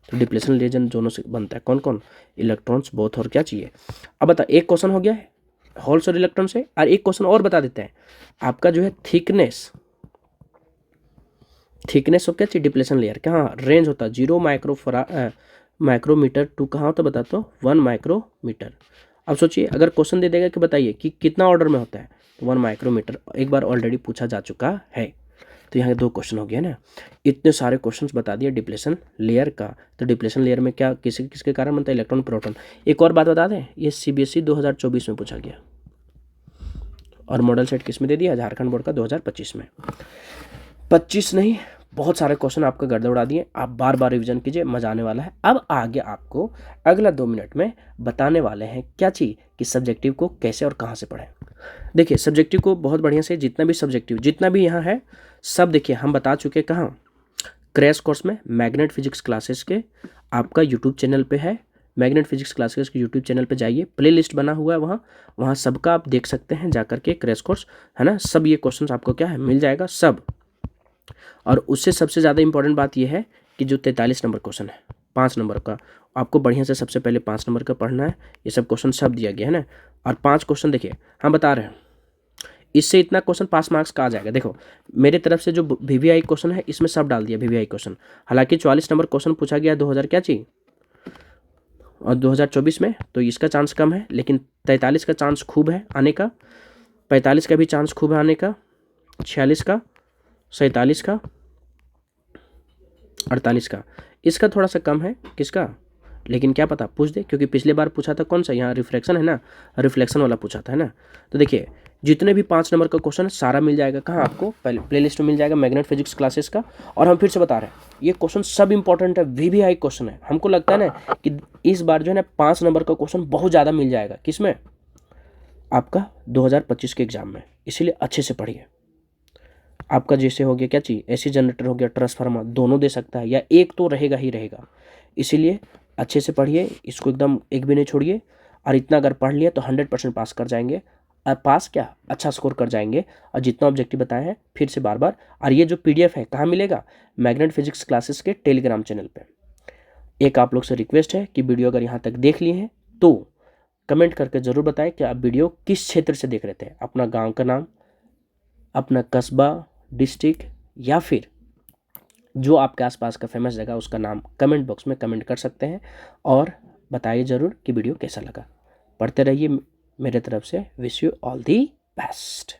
Speaker 1: तो डिप्लेशन रीजन दोनों से बनता है कौन कौन, इलेक्ट्रॉन्स बोथ और क्या चाहिए। अब बता एक क्वेश्चन हो गया है होल्स और इलेक्ट्रॉन से, और एक क्वेश्चन और बता देते हैं आपका जो है थिकनेस थिकनेस ऑफ क्या चाहिए, डिप्लेशन लेयर, कहाँ रेंज होता है 0 माइक्रोमीटर टू कहाँ होता बता तो 1 माइक्रोमीटर। अब सोचिए अगर क्वेश्चन दे देगा कि बताइए कि कितना ऑर्डर में होता है, तो 1 माइक्रोमीटर एक बार ऑलरेडी पूछा जा चुका है। तो यहाँ 2 क्वेश्चन हो गया ना, इतने सारे क्वेश्चंस बता दिए डिप्लेशन लेयर का। तो डिप्लेशन लेयर में क्या किसके कारण बनता है, इलेक्ट्रॉन प्रोटॉन। एक और बात बता दें, ये CBSE 2024 में पूछा गया और मॉडल सेट किस में दे दिया, झारखंड बोर्ड का 2025 में। 25 नहीं, बहुत सारे क्वेश्चन आपका गर्दा उड़ा दिए, आप बार बार रिवीजन कीजिए, मजा आने वाला है। अब आगे आपको अगला 2 मिनट में बताने वाले हैं क्या चीज़ कि सब्जेक्टिव को कैसे और कहाँ से पढ़ें। देखिए सब्जेक्टिव को बहुत बढ़िया से, जितना भी सब्जेक्टिव जितना भी यहाँ है सब देखिए हम बता चुके कहाँ, क्रैश कोर्स में मैग्नेट फिजिक्स क्लासेस के आपका यूट्यूब चैनल पे है। मैग्नेट फिजिक्स क्लासेस के यूट्यूब चैनल पे जाइए, प्लेलिस्ट बना हुआ है वहाँ सबका आप देख सकते हैं जाकर के, क्रैश कोर्स है ना, सब ये क्वेश्चंस आपको क्या है मिल जाएगा सब। और उससे सबसे ज़्यादा इंपॉर्टेंट बात यह है कि जो 43 नंबर क्वेश्चन है 5 नंबर का, आपको बढ़िया से सबसे पहले 5 नंबर का पढ़ना है। ये सब क्वेश्चन सब दिया गया है ना, और 5 क्वेश्चन देखिए हम बता रहे हैं, इससे इतना क्वेश्चन पास मार्क्स का आ जाएगा। देखो मेरे तरफ से जो VVI क्वेश्चन है इसमें सब डाल दिया VVI क्वेश्चन। हालांकि 44 नंबर क्वेश्चन पूछा गया 2000 क्या चाहिए और 2024 में, तो इसका चांस कम है, लेकिन 43 का चांस खूब है आने का, 45 का भी चांस खूब है आने का, 46 का, 47 का, 48 का। इसका थोड़ा सा कम है, किसका, लेकिन क्या पता पूछ दे, क्योंकि पिछले बार पूछा था कौन सा, यहाँ रिफ्लेक्शन है ना, रिफ्लेक्शन वाला पूछा था है ना। तो देखिए जितने भी 5 नंबर का क्वेश्चन सारा मिल जाएगा कहाँ आपको, पहले प्लेलिस्ट में मिल जाएगा मैग्नेट फिजिक्स क्लासेस का। और हम फिर से बता रहे हैं ये क्वेश्चन सब इंपॉर्टेंट है, VVI क्वेश्चन है। हमको लगता है ना कि इस बार जो है ना 5 नंबर का क्वेश्चन बहुत ज़्यादा मिल जाएगा, किसमें, आपका 2025 के एग्जाम में, इसीलिए अच्छे से पढ़िए। आपका जैसे हो गया क्या चाहिए, AC जनरेटर हो गया, ट्रांसफार्मर, दोनों दे सकता है या एक तो रहेगा ही रहेगा, इसीलिए अच्छे से पढ़िए, इसको एकदम एक भी नहीं छोड़िए। और इतना अगर पढ़ लिया तो 100% पास कर जाएंगे, और पास क्या अच्छा स्कोर कर जाएंगे। और जितना ऑब्जेक्टिव बताए हैं फिर से बार बार, और ये जो PDF है कहाँ मिलेगा, मैग्नेट फिजिक्स क्लासेस के टेलीग्राम चैनल पर। एक आप लोग से रिक्वेस्ट है कि वीडियो अगर यहाँ तक देख लिए हैं तो कमेंट करके ज़रूर बताएं कि आप वीडियो किस क्षेत्र से देख रहे थे, अपना गाँव का नाम, अपना कस्बा, डिस्ट्रिक्ट, या फिर जो आपके आसपास का फेमस जगह उसका नाम कमेंट बॉक्स में कमेंट कर सकते हैं। और बताइए ज़रूर कि वीडियो कैसा लगा। पढ़ते रहिए, मेरे तरफ से wish you all the best.